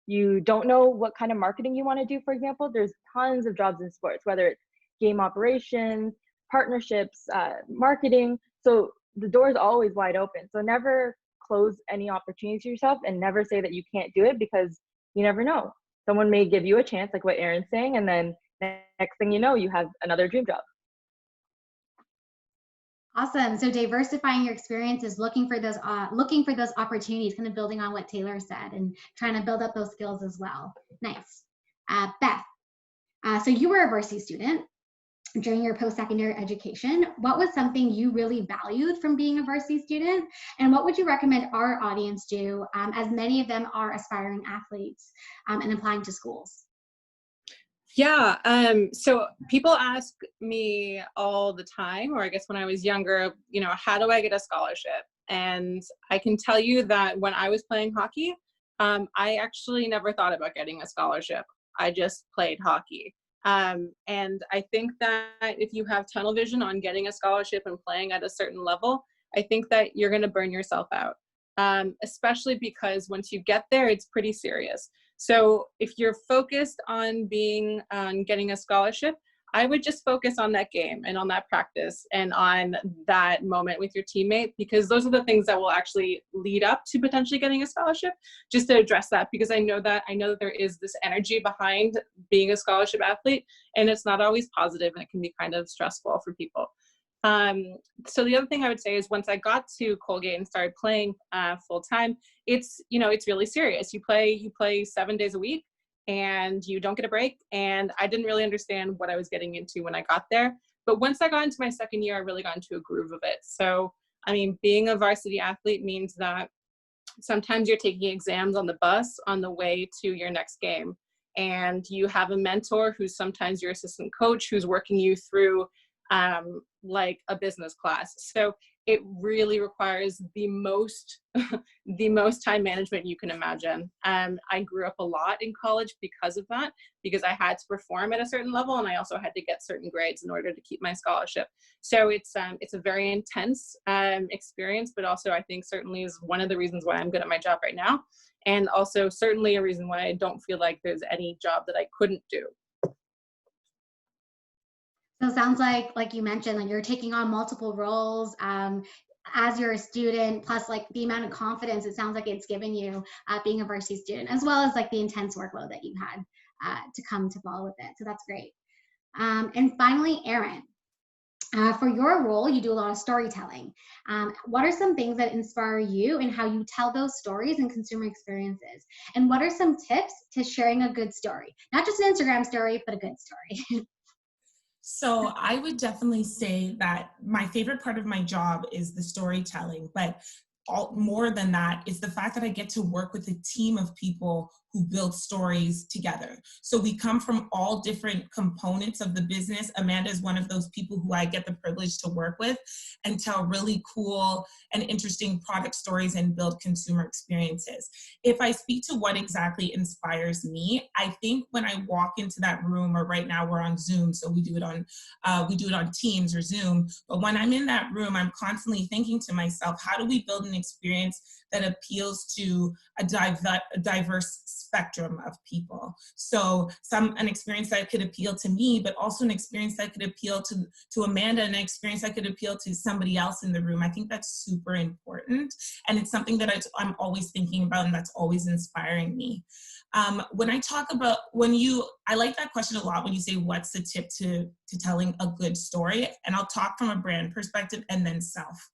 S6: you don't know what kind of marketing you want to do. For example, there's tons of jobs in sports, whether it's game operations, partnerships, marketing. So the door is always wide open. So never close any opportunities to yourself, and never say that you can't do it, because you never know. Someone may give you a chance, like what Erin's saying, and then next thing you know, you have another dream job.
S2: Awesome. So diversifying your experiences, looking for those opportunities, kind of building on what Taylor said and trying to build up those skills as well. Nice. Beth, so you were a varsity student. during your post-secondary education, what was something you really valued from being a varsity student? And what would you recommend our audience do, as many of them are aspiring athletes and applying to schools?
S4: Yeah, so people ask me all the time, or I guess when I was younger, you know, how do I get a scholarship? And I can tell you that when I was playing hockey, I actually never thought about getting a scholarship. I just played hockey. And I think that if you have tunnel vision on getting a scholarship and playing at a certain level, I think that you're going to burn yourself out, especially because once you get there, it's pretty serious. So if you're focused on getting a scholarship, I would just focus on that game and on that practice and on that moment with your teammate, because those are the things that will actually lead up to potentially getting a scholarship, just to address that, because I know that there is this energy behind being a scholarship athlete, and it's not always positive, and it can be kind of stressful for people. So the other thing I would say is once I got to Colgate and started playing full time, it's really serious. You play 7 days a week, and you don't get a break. And I didn't really understand what I was getting into when I got there. But once I got into my second year, I really got into a groove of it. So, I mean, being a varsity athlete means that sometimes you're taking exams on the bus on the way to your next game. And you have a mentor who's sometimes your assistant coach who's working you through like a business class. So it really requires the most time management you can imagine. I grew up a lot in college because of that, because I had to perform at a certain level, and I also had to get certain grades in order to keep my scholarship. So it's a very intense experience, but also I think certainly is one of the reasons why I'm good at my job right now, and also certainly a reason why I don't feel like there's any job that I couldn't do.
S2: So it sounds like you mentioned, like you're taking on multiple roles as you're a student, plus like the amount of confidence it sounds like it's given you being a varsity student, as well as like the intense workload that you had to come to fall with it. So that's great. And finally, Erin, for your role, you do a lot of storytelling. What are some things that inspire you and how you tell those stories in consumer experiences? And what are some tips to sharing a good story? Not just an Instagram story, but a good story.
S5: So I would definitely say that my favorite part of my job is the storytelling, but more than that is the fact that I get to work with a team of people who build stories together. So we come from all different components of the business. Amanda is one of those people who I get the privilege to work with and tell really cool and interesting product stories and build consumer experiences. If I speak to what exactly inspires me, I think when I walk into that room, or right now we're on Zoom, so we do it on Teams or Zoom. But when I'm in that room, I'm constantly thinking to myself, how do we build an experience that appeals to a diverse spectrum of people? So an experience that could appeal to me, but also an experience that could appeal to Amanda, and an experience that could appeal to somebody else in the room. I think that's super important. And it's something that I'm always thinking about, and that's always inspiring me. When I talk about, I like that question a lot when you say, what's the tip to telling a good story? And I'll talk from a brand perspective and then self.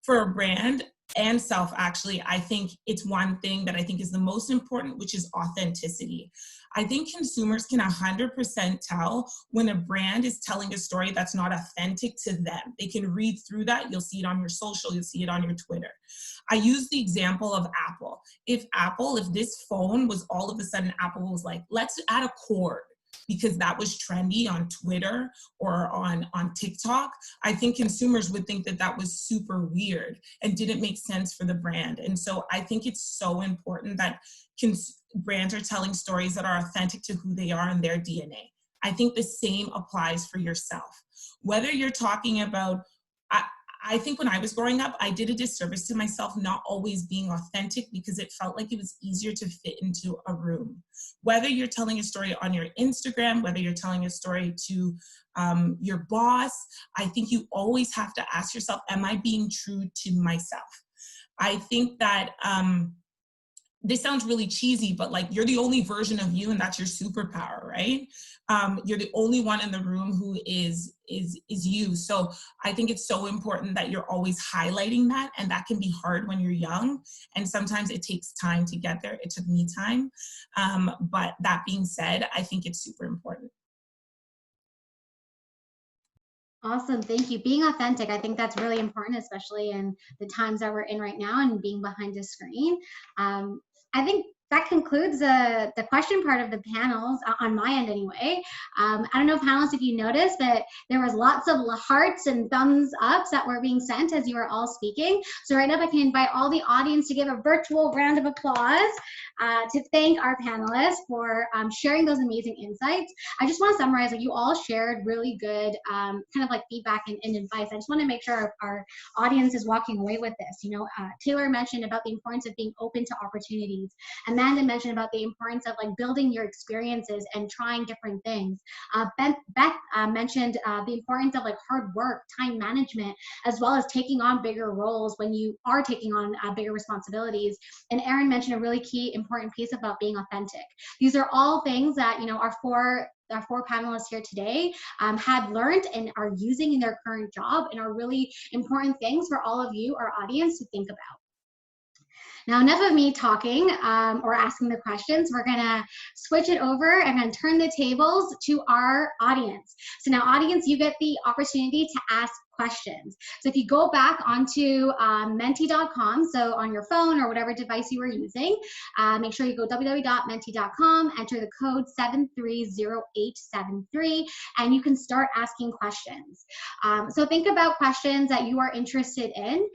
S5: For a brand and self, actually, I think it's one thing that I think is the most important, which is authenticity. I think consumers can 100% tell when a brand is telling a story that's not authentic to them. They can read through that. You'll see it on your social, you'll see it on your Twitter. I use the example of Apple. If this phone was all of a sudden, Apple was like, let's add a cord, because that was trendy on Twitter or on TikTok, I think consumers would think that that was super weird and didn't make sense for the brand. And so I think it's so important that brands are telling stories that are authentic to who they are and their DNA. I think the same applies for yourself. Whether you're talking about, I think when I was growing up, I did a disservice to myself not always being authentic, because it felt like it was easier to fit into a room. Whether you're telling a story on your Instagram, whether you're telling a story to your boss, I think you always have to ask yourself, am I being true to myself? I think that this sounds really cheesy, but like, you're the only version of you, and that's your superpower, right? You're the only one in the room who is you. So I think it's so important that you're always highlighting that, and that can be hard when you're young, and sometimes it takes time to get there. It took me time, but that being said, I think it's super important.
S2: Awesome. Thank you. Being authentic, I think that's really important, especially in the times that we're in right now and being behind a screen. I think that concludes the question part of the panels on my end anyway. I don't know, panelists, if you noticed that there was lots of hearts and thumbs ups that were being sent as you were all speaking. So right now I can invite all the audience to give a virtual round of applause to thank our panelists for sharing those amazing insights. I just want to summarize what you all shared, really good kind of like feedback and advice. I just want to make sure our audience is walking away with this. You know, Taylor mentioned about the importance of being open to opportunities. Amanda mentioned about the importance of like building your experiences and trying different things. Beth mentioned the importance of like hard work, time management, as well as taking on bigger roles when you are taking on bigger responsibilities. And Erin mentioned a really key important piece about being authentic. These are all things that, you know, our four panelists here today have learned and are using in their current job, and are really important things for all of you, our audience, to think about. Now, enough of me talking or asking the questions. We're gonna switch it over and then turn the tables to our audience. So now, audience, you get the opportunity to ask questions. So if you go back onto menti.com, so on your phone or whatever device you were using, make sure you go www.menti.com, enter the code 730873, and you can start asking questions. So think about questions that you are interested in.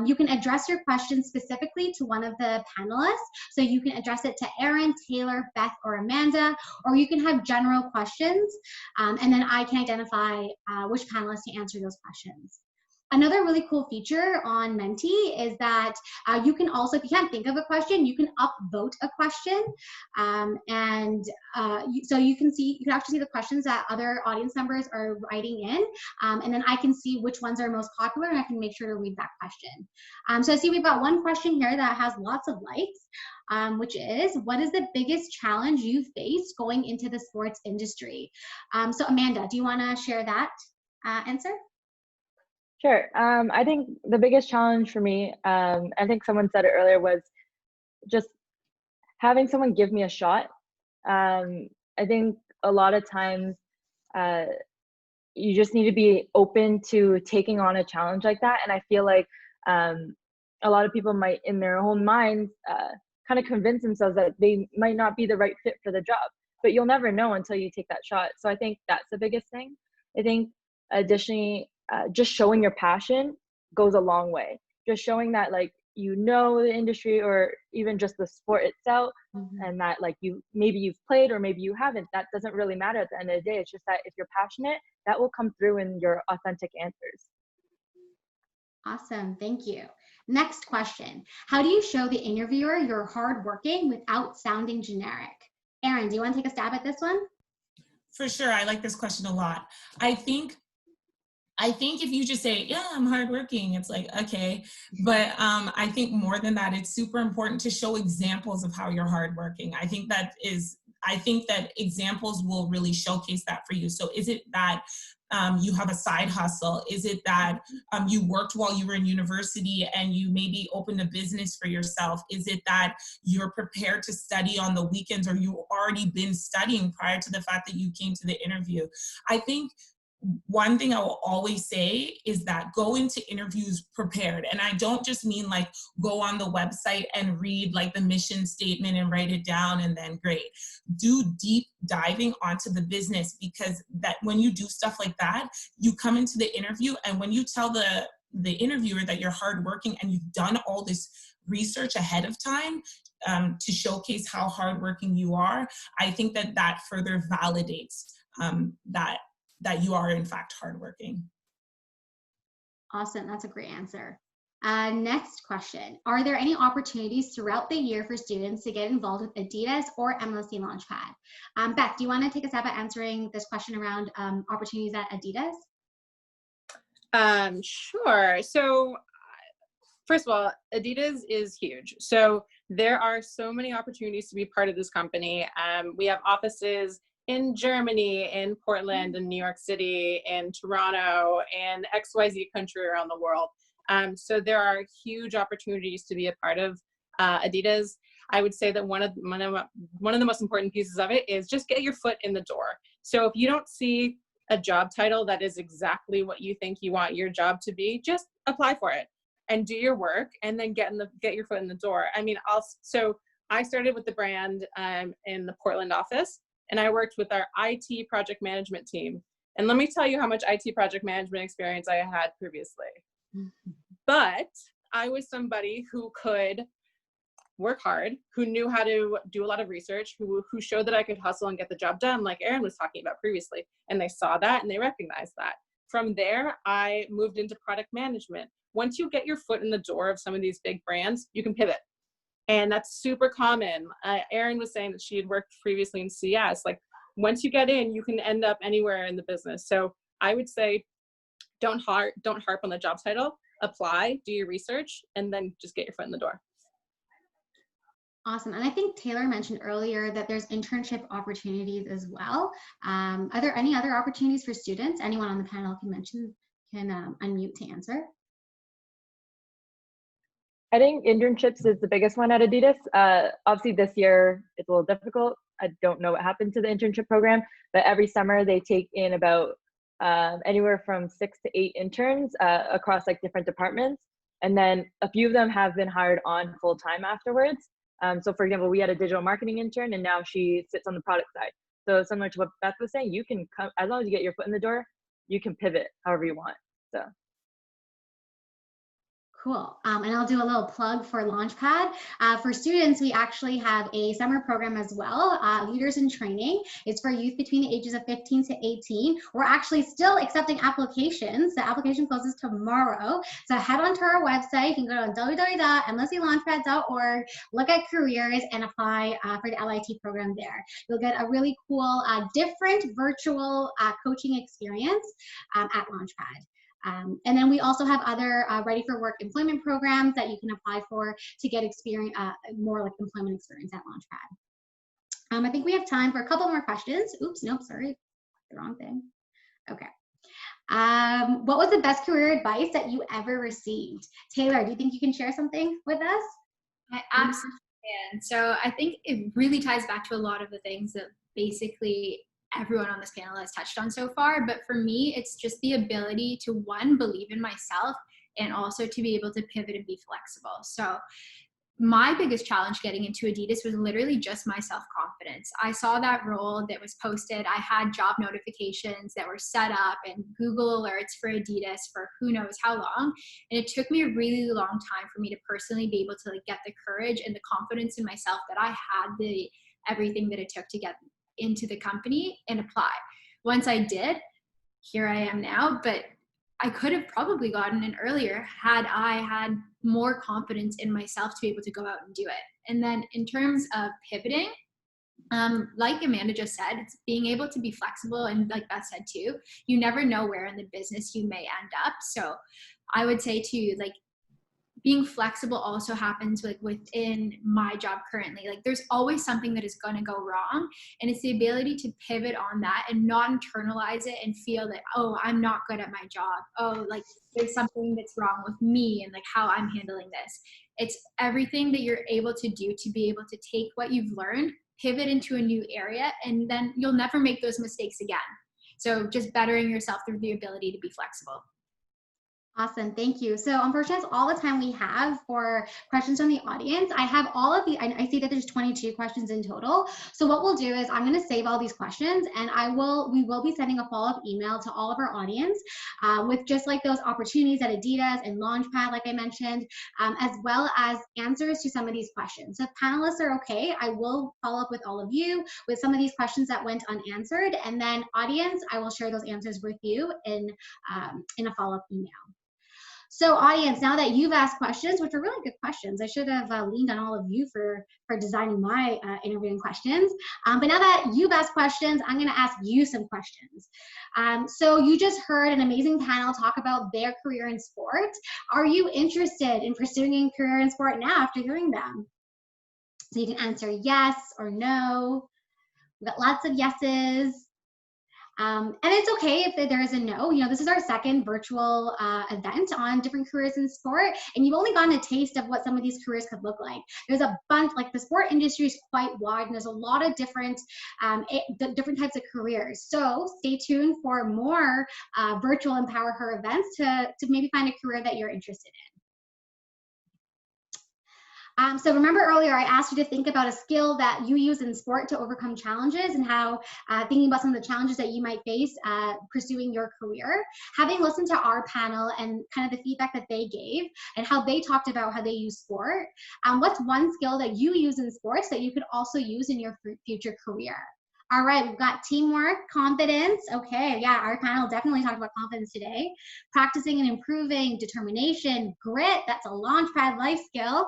S2: You can address your questions specifically to one of the panelists. So you can address it to Erin, Taylor, Beth, or Amanda, or you can have general questions, and then I can identify which panelist to answer those questions. Another really cool feature on Menti is that you can also, if you can't think of a question, you can upvote a question. So you can actually see the questions that other audience members are writing in. And then I can see which ones are most popular, and I can make sure to read that question. So I see we've got one question here that has lots of likes, which is, what is the biggest challenge you faced going into the sports industry? So Amanda, do you want to share that answer?
S6: Sure. I think the biggest challenge for me, I think someone said it earlier, was just having someone give me a shot. I think a lot of times you just need to be open to taking on a challenge like that. And I feel like a lot of people might, in their own minds, kind of convince themselves that they might not be the right fit for the job. But you'll never know until you take that shot. So I think that's the biggest thing. I think additionally, just showing your passion goes a long way. Just showing that, like, you know, the industry or even just the sport itself, and that, like, maybe you've played or maybe you haven't, that doesn't really matter at the end of the day. It's just that if you're passionate, that will come through in your authentic answers.
S2: Awesome, thank you. Next question. How do you show the interviewer you're hardworking without sounding generic? Erin, do you want to take a stab at this one?
S5: For sure, I like this question a lot. I think if you just say, yeah, I'm hardworking, it's like, okay. But I think more than that, it's super important to show examples of how you're hardworking. I think that examples will really showcase that for you. So is it that you have a side hustle? Is it that you worked while you were in university and you maybe opened a business for yourself? Is it that you're prepared to study on the weekends, or you've already been studying prior to the fact that you came to the interview? I think one thing I will always say is that go into interviews prepared. And I don't just mean like go on the website and read like the mission statement and write it down and then great. Do deep diving onto the business, because that when you do stuff like that, you come into the interview, and when you tell the interviewer that you're hardworking and you've done all this research ahead of time to showcase how hardworking you are, I think that further validates that you are in fact hardworking.
S2: Awesome, that's a great answer. Next question. Are there any opportunities throughout the year for students to get involved with Adidas or MLSE LaunchPad? Beth, do you want to take a stab at answering this question around opportunities at Adidas?
S4: Sure. So first of all, Adidas is huge. So there are so many opportunities to be part of this company. We have offices in Germany, in Portland, in New York City, in Toronto, and XYZ country around the world. So there are huge opportunities to be a part of Adidas. I would say that one of the most important pieces of it is just get your foot in the door. So if you don't see a job title that is exactly what you think you want your job to be, just apply for it and do your work, and then get your foot in the door. I mean, so I started with the brand in the Portland office, and I worked with our IT project management team. And let me tell you how much IT project management experience I had previously. But I was somebody who could work hard, who knew how to do a lot of research, who showed that I could hustle and get the job done, like Erin was talking about previously. And they saw that and they recognized that. From there, I moved into product management. Once you get your foot in the door of some of these big brands, you can pivot. And that's super common. Erin was saying that she had worked previously in CS. Like, once you get in, you can end up anywhere in the business. So I would say, don't harp on the job title, apply, do your research, and then just get your foot in the door.
S2: Awesome. And I think Taylor mentioned earlier that there's internship opportunities as well. Are there any other opportunities for students? Anyone on the panel can unmute to answer.
S6: I think internships is the biggest one at Adidas. Obviously this year it's a little difficult. I don't know what happened to the internship program, but every summer they take in about anywhere from 6 to 8 interns across like different departments. And then a few of them have been hired on full time afterwards. So for example, we had a digital marketing intern and now she sits on the product side. So similar to what Beth was saying, you can come, as long as you get your foot in the door, you can pivot however you want. So.
S2: Cool. And I'll do a little plug for LaunchPad. For students, we actually have a summer program as well, Leaders in Training. It's for youth between the ages of 15 to 18. We're actually still accepting applications. The application closes tomorrow. So head on to our website. You can go to www.mlselaunchpad.org, look at careers, and apply for the LIT program there. You'll get a really cool, different virtual coaching experience at LaunchPad. And then we also have other ready for work employment programs that you can apply for to get experience, more like employment experience at LaunchPad. I think we have time for a couple more questions. Oops, nope, sorry, the wrong thing. Okay. What was the best career advice that you ever received? Taylor, do you think you can share something with us?
S3: I absolutely can. So I think it really ties back to a lot of the things that basically everyone on this panel has touched on so far, but for me, it's just the ability to, one, believe in myself, and also to be able to pivot and be flexible. So my biggest challenge getting into Adidas was literally just my self-confidence. I saw that role that was posted. I had job notifications that were set up and Google alerts for Adidas for who knows how long. And it took me a really long time for me to personally be able to get the courage and the confidence in myself that I had everything that it took to get into the company and apply. Once I did, here I am now, but I could have probably gotten in earlier had I had more confidence in myself to be able to go out and do it. And then in terms of pivoting, like Amanda just said, it's being able to be flexible, and like Beth said too, you never know where in the business you may end up. So I would say too, being flexible also happens within my job currently. There's always something that is going to go wrong, and it's the ability to pivot on that and not internalize it and feel that, oh, I'm not good at my job. Oh, there's something that's wrong with me and how I'm handling this. It's everything that you're able to do to be able to take what you've learned, pivot into a new area, and then you'll never make those mistakes again. So just bettering yourself through the ability to be flexible.
S2: Awesome, thank you. So unfortunately, that's all the time we have for questions from the audience. I have all of I see that there's 22 questions in total. So what we'll do is I'm gonna save all these questions, and we will be sending a follow-up email to all of our audience with just those opportunities at Adidas and LaunchPad, like I mentioned, as well as answers to some of these questions. So if panelists are okay, I will follow up with all of you with some of these questions that went unanswered, and then audience, I will share those answers with you in a follow-up email. So audience, now that you've asked questions, which are really good questions, I should have leaned on all of you for designing my interviewing questions. But now that you've asked questions, I'm gonna ask you some questions. So you just heard an amazing panel talk about their career in sport. Are you interested in pursuing a career in sport now after hearing them? So you can answer yes or no. We've got lots of yeses. And it's okay if there is a no. You know, this is our second virtual event on different careers in sport, and you've only gotten a taste of what some of these careers could look like. There's a bunch, like the sport industry is quite wide, and there's a lot of different different types of careers. So stay tuned for more virtual Empower Her events to maybe find a career that you're interested in. So remember earlier, I asked you to think about a skill that you use in sport to overcome challenges, and how thinking about some of the challenges that you might face pursuing your career. Having listened to our panel and kind of the feedback that they gave and how they talked about how they use sport, what's one skill that you use in sports that you could also use in your future career? All right, we've got teamwork, confidence. Okay, yeah, our panel definitely talked about confidence today. Practicing and improving, determination, grit, that's a launchpad life skill.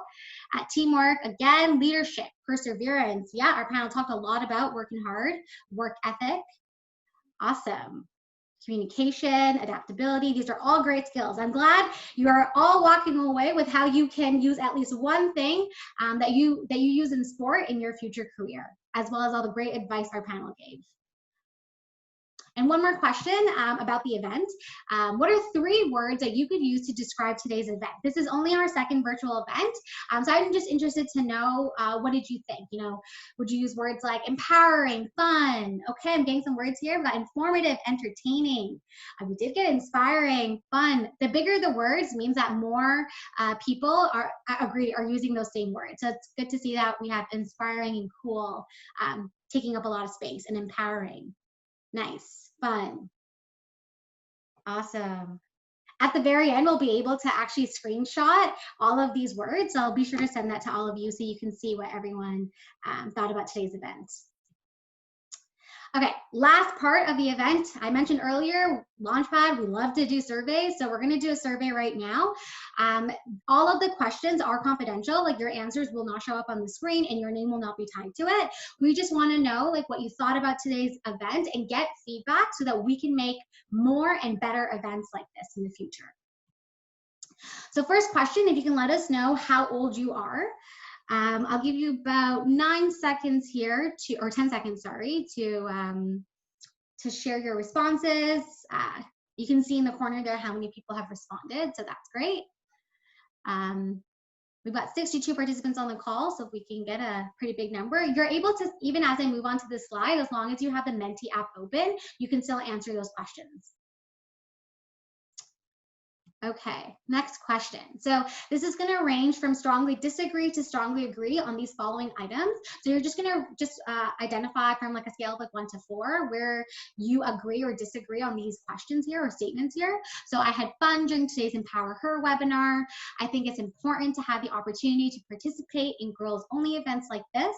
S2: Teamwork, again, leadership, perseverance. Yeah, our panel talked a lot about working hard, work ethic. Awesome. Communication, adaptability, these are all great skills. I'm glad you are all walking away with how you can use at least one thing that you use in sport in your future career, as well as all the great advice our panel gave. And one more question about the event. What are 3 words that you could use to describe today's event? This is only our second virtual event, so I'm just interested to know, what did you think? You know, would you use words like empowering, fun? Okay, I'm getting some words here. We got informative, entertaining. We did get inspiring, fun. The bigger the words means that more people are using those same words. So it's good to see that we have inspiring and cool taking up a lot of space, and empowering. Nice, fun, awesome. At the very end, we'll be able to actually screenshot all of these words. So I'll be sure to send that to all of you so you can see what everyone thought about today's event. Okay, last part of the event. I mentioned earlier, Launchpad, we love to do surveys, so we're gonna do a survey right now. All of the questions are confidential, like your answers will not show up on the screen and your name will not be tied to it. We just wanna know like what you thought about today's event and get feedback so that we can make more and better events like this in the future. So first question, if you can let us know how old you are. I'll give you about 9 seconds here or 10 seconds, sorry, to share your responses. You can see in the corner there how many people have responded, so that's great. We've got 62 participants on the call, so if we can get a pretty big number, you're able to, even as I move on to this slide, as long as you have the Menti app open, you can still answer those questions. Okay, next question. So this is going to range from strongly disagree to strongly agree on these following items. So you're just going to identify from like a scale of like 1 to 4 where you agree or disagree on these questions here or statements here. So I had fun during today's Empower Her webinar. I think it's important to have the opportunity to participate in girls only events like this.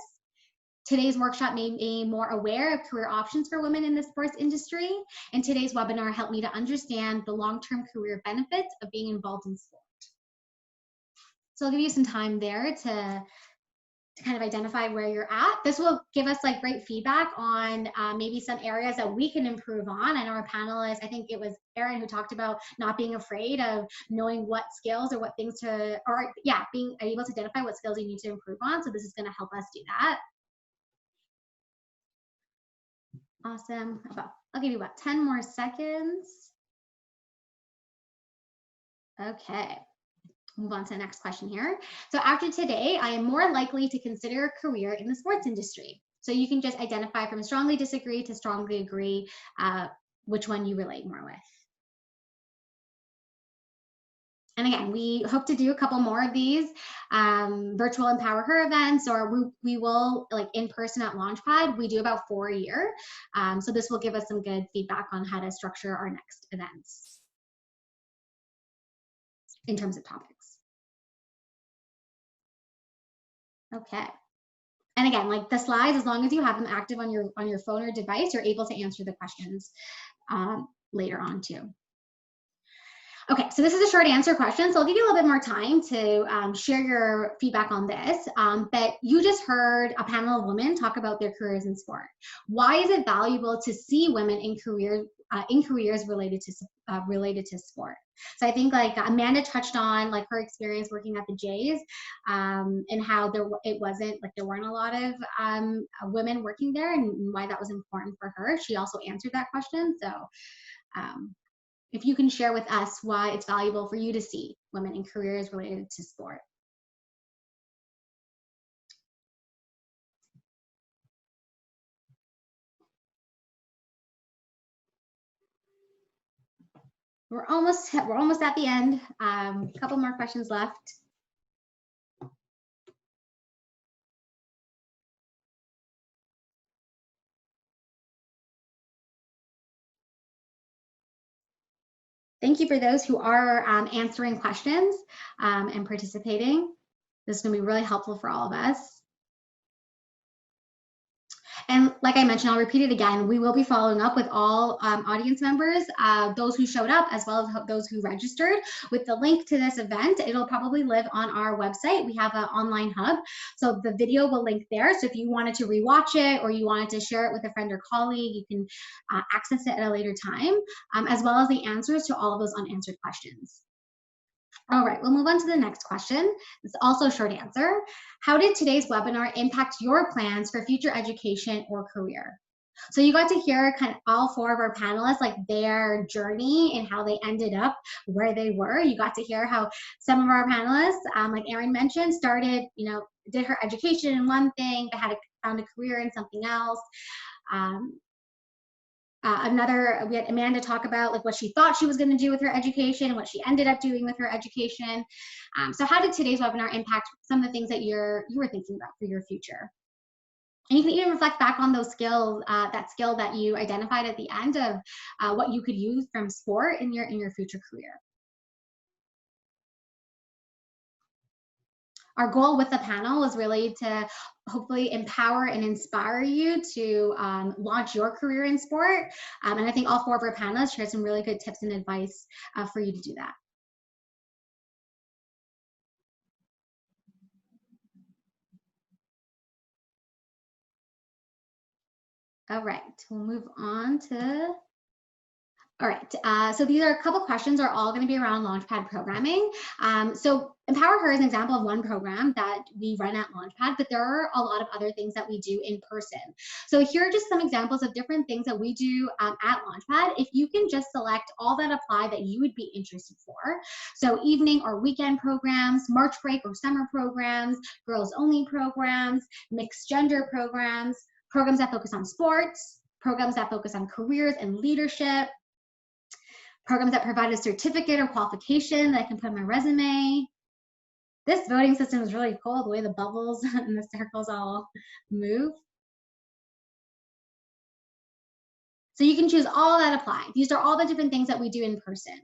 S2: Today's workshop made me more aware of career options for women in the sports industry, and today's webinar helped me to understand the long-term career benefits of being involved in sport. So I'll give you some time there to kind of identify where you're at. This will give us like great feedback on maybe some areas that we can improve on. And our panelists, I think it was Erin who talked about not being afraid of knowing what skills or what things to, or yeah, being able to identify what skills you need to improve on. So this is going to help us do that. Awesome. I'll give you about 10 more seconds. Okay, move on to the next question here. So after today, I am more likely to consider a career in the sports industry. So you can just identify from strongly disagree to strongly agree which one you relate more with. And again, we hope to do a couple more of these virtual Empower Her events, or we will, like in person at Launchpad, we do about 4 a year. So this will give us some good feedback on how to structure our next events in terms of topics. Okay. And again, like the slides, as long as you have them active on your phone or device, you're able to answer the questions later on too. Okay, so this is a short answer question, so I'll give you a little bit more time to share your feedback on this. But you just heard a panel of women talk about their careers in sport. Why is it valuable to see women in careers related to sport? So I think like Amanda touched on like her experience working at the Jays, and how there weren't a lot of women working there, and why that was important for her. She also answered that question. So if you can share with us why it's valuable for you to see women in careers related to sport. We're almost at the end. A couple more questions left. Thank you for those who are answering questions and participating. This is going to be really helpful for all of us. And like I mentioned, I'll repeat it again, we will be following up with all audience members, those who showed up, as well as those who registered, with the link to this event. It'll probably live on our website. We have an online hub, so the video will link there. So if you wanted to rewatch it, or you wanted to share it with a friend or colleague, you can access it at a later time, as well as the answers to all of those unanswered questions. All right, we'll move on to the next question. It's also a short answer. How did today's webinar impact your plans for future education or career? So you got to hear kind of all four of our panelists, like their journey and how they ended up where they were. You got to hear how some of our panelists, like Erin mentioned, started, did her education in one thing, but found a career in something else. We had Amanda talk about like what she thought she was going to do with her education and what she ended up doing with her education. So how did today's webinar impact some of the things that you were thinking about for your future? And you can even reflect back on those skills, that skill that you identified at the end of what you could use from sport in your future career. Our goal with the panel is really to hopefully empower and inspire you to launch your career in sport. And I think all four of our panelists shared some really good tips and advice for you to do that. All right, we'll move on to, all right, so these are a couple questions are all going to be around LaunchPad programming. So EmPower Her is an example of one program that we run at LaunchPad, but there are a lot of other things that we do in person. So here are just some examples of different things that we do at LaunchPad. If you can just select all that apply that you would be interested for. So evening or weekend programs, March break or summer programs, girls only programs, mixed gender programs, programs that focus on sports, programs that focus on careers and leadership, programs that provide a certificate or qualification that I can put on my resume. This voting system is really cool, the way the bubbles and the circles all move. So you can choose all that apply. These are all the different things that we do in person.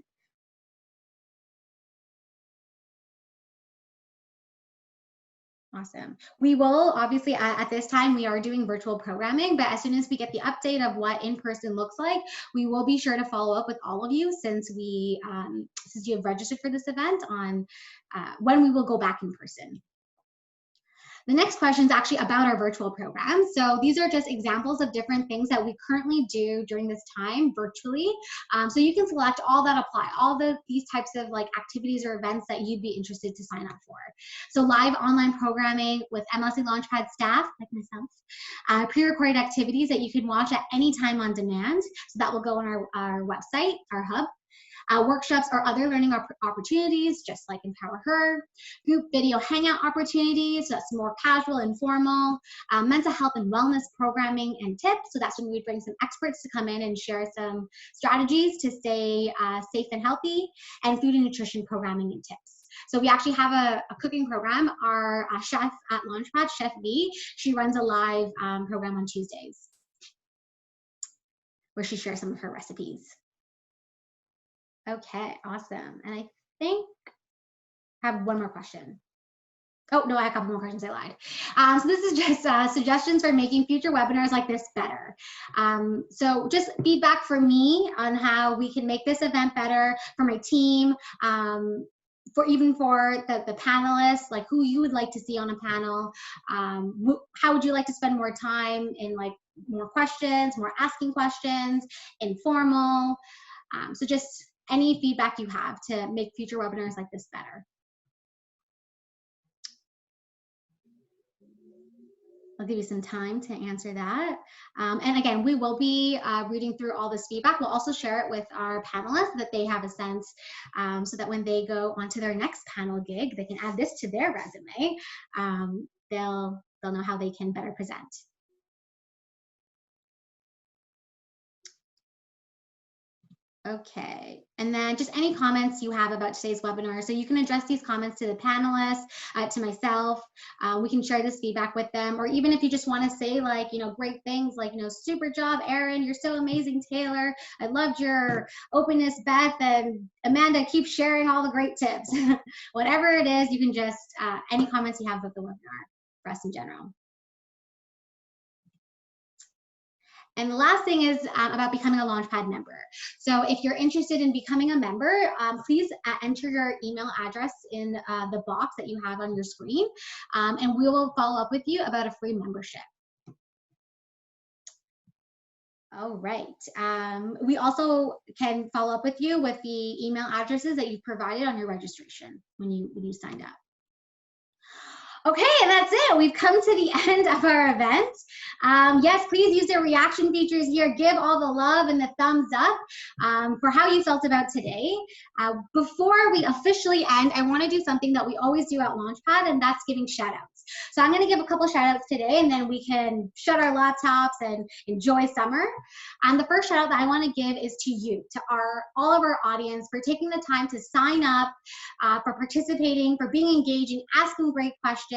S2: Awesome. We will obviously at this time we are doing virtual programming, but as soon as we get the update of what in-person looks like, we will be sure to follow up with all of you since you have registered for this event on when we will go back in person. The next question is actually about our virtual program. So these are just examples of different things that we currently do during this time virtually. So you can select all that apply, all these types of like activities or events that you'd be interested to sign up for. So live online programming with MLSE LaunchPad staff, like myself, pre-recorded activities that you can watch at any time on demand. So that will go on our website, our hub. Workshops or other learning opportunities, just like EmPower Her, group video hangout opportunities, so that's more casual, informal, mental health and wellness programming and tips, so that's when we bring some experts to come in and share some strategies to stay safe and healthy, and food and nutrition programming and tips. So we actually have a cooking program. Our chef at LaunchPad, Chef V, she runs a live program on Tuesdays where she shares some of her recipes. Okay, awesome. And I think I have one more question. Oh, no, I have a couple more questions, I lied. So this is just suggestions for making future webinars like this better. So just feedback for me on how we can make this event better for my team, for the panelists, like who you would like to see on a panel. How would you like to spend more time in like more questions, more asking questions, informal. So just any feedback you have to make future webinars like this better. I'll give you some time to answer that. And again, we will be reading through all this feedback. We'll also share it with our panelists that they have a sense so that when they go onto their next panel gig, they can add this to their resume. They'll know how they can better present. Okay, and then just any comments you have about today's webinar. So you can address these comments to the panelists, to myself. We can share this feedback with them, or even if you just want to say like, great things like, super job, Erin, you're so amazing, Taylor. I loved your openness, Beth, and Amanda, keep sharing all the great tips. Whatever it is, you can just, any comments you have about the webinar for us in general. And the last thing is about becoming a LaunchPad member. So if you're interested in becoming a member, please enter your email address in the box that you have on your screen, and we will follow up with you about a free membership. All right. We also can follow up with you with the email addresses that you provided on your registration when you signed up. Okay, and that's it. We've come to the end of our event. Yes, please use the reaction features here. Give all the love and the thumbs up for how you felt about today. Before we officially end, I want to do something that we always do at LaunchPad, and that's giving shout outs. So I'm going to give a couple shout outs today, and then we can shut our laptops and enjoy summer. And the first shout out that I want to give is to you, to all of our audience, for taking the time to sign up, for participating, for being engaging, asking great questions.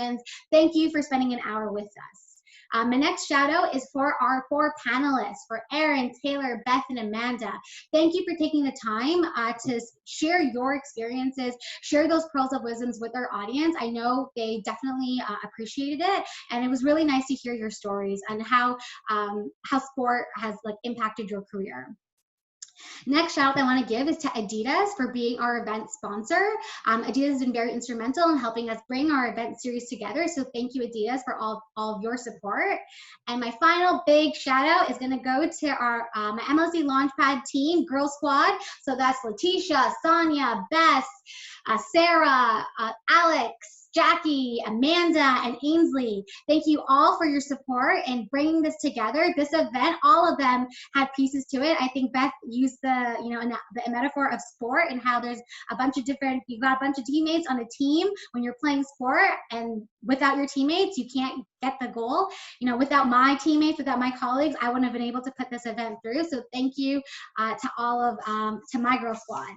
S2: Thank you for spending an hour with us. My next shout out is for our 4 panelists, for Erin, Taylor, Beth, and Amanda. Thank you for taking the time to share your experiences, share those pearls of wisdoms with our audience. I know they definitely appreciated it, and it was really nice to hear your stories and how sport has impacted your career. Next shout out I want to give is to Adidas for being our event sponsor. Adidas has been very instrumental in helping us bring our event series together. So thank you, Adidas, for all of your support. And my final big shout out is going to go to our my MLSE LaunchPad team, Girl Squad. So that's Letitia, Sonia, Bess, Sarah, Alex, Jackie, Amanda, and Ainsley. Thank you all for your support and bringing this together. This event, all of them had pieces to it. I think Beth used the metaphor of sport and how there's a bunch of different, you've got a bunch of teammates on a team when you're playing sport, and without your teammates, you can't get the goal. Without my teammates, without my colleagues, I wouldn't have been able to put this event through. So thank you to all of, to my Girl Squad.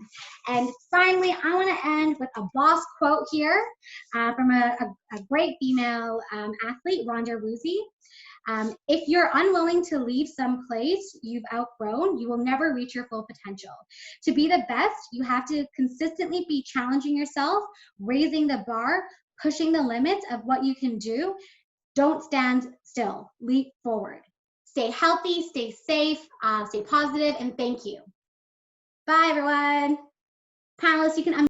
S2: And finally, I want to end with a boss quote here from a great female athlete, Ronda Rousey. If you're unwilling to leave some place you've outgrown, you will never reach your full potential. To be the best, you have to consistently be challenging yourself, raising the bar, pushing the limits of what you can do. Don't stand still, leap forward. Stay healthy, stay safe, stay positive, and thank you. Bye, everyone. Panelists, you can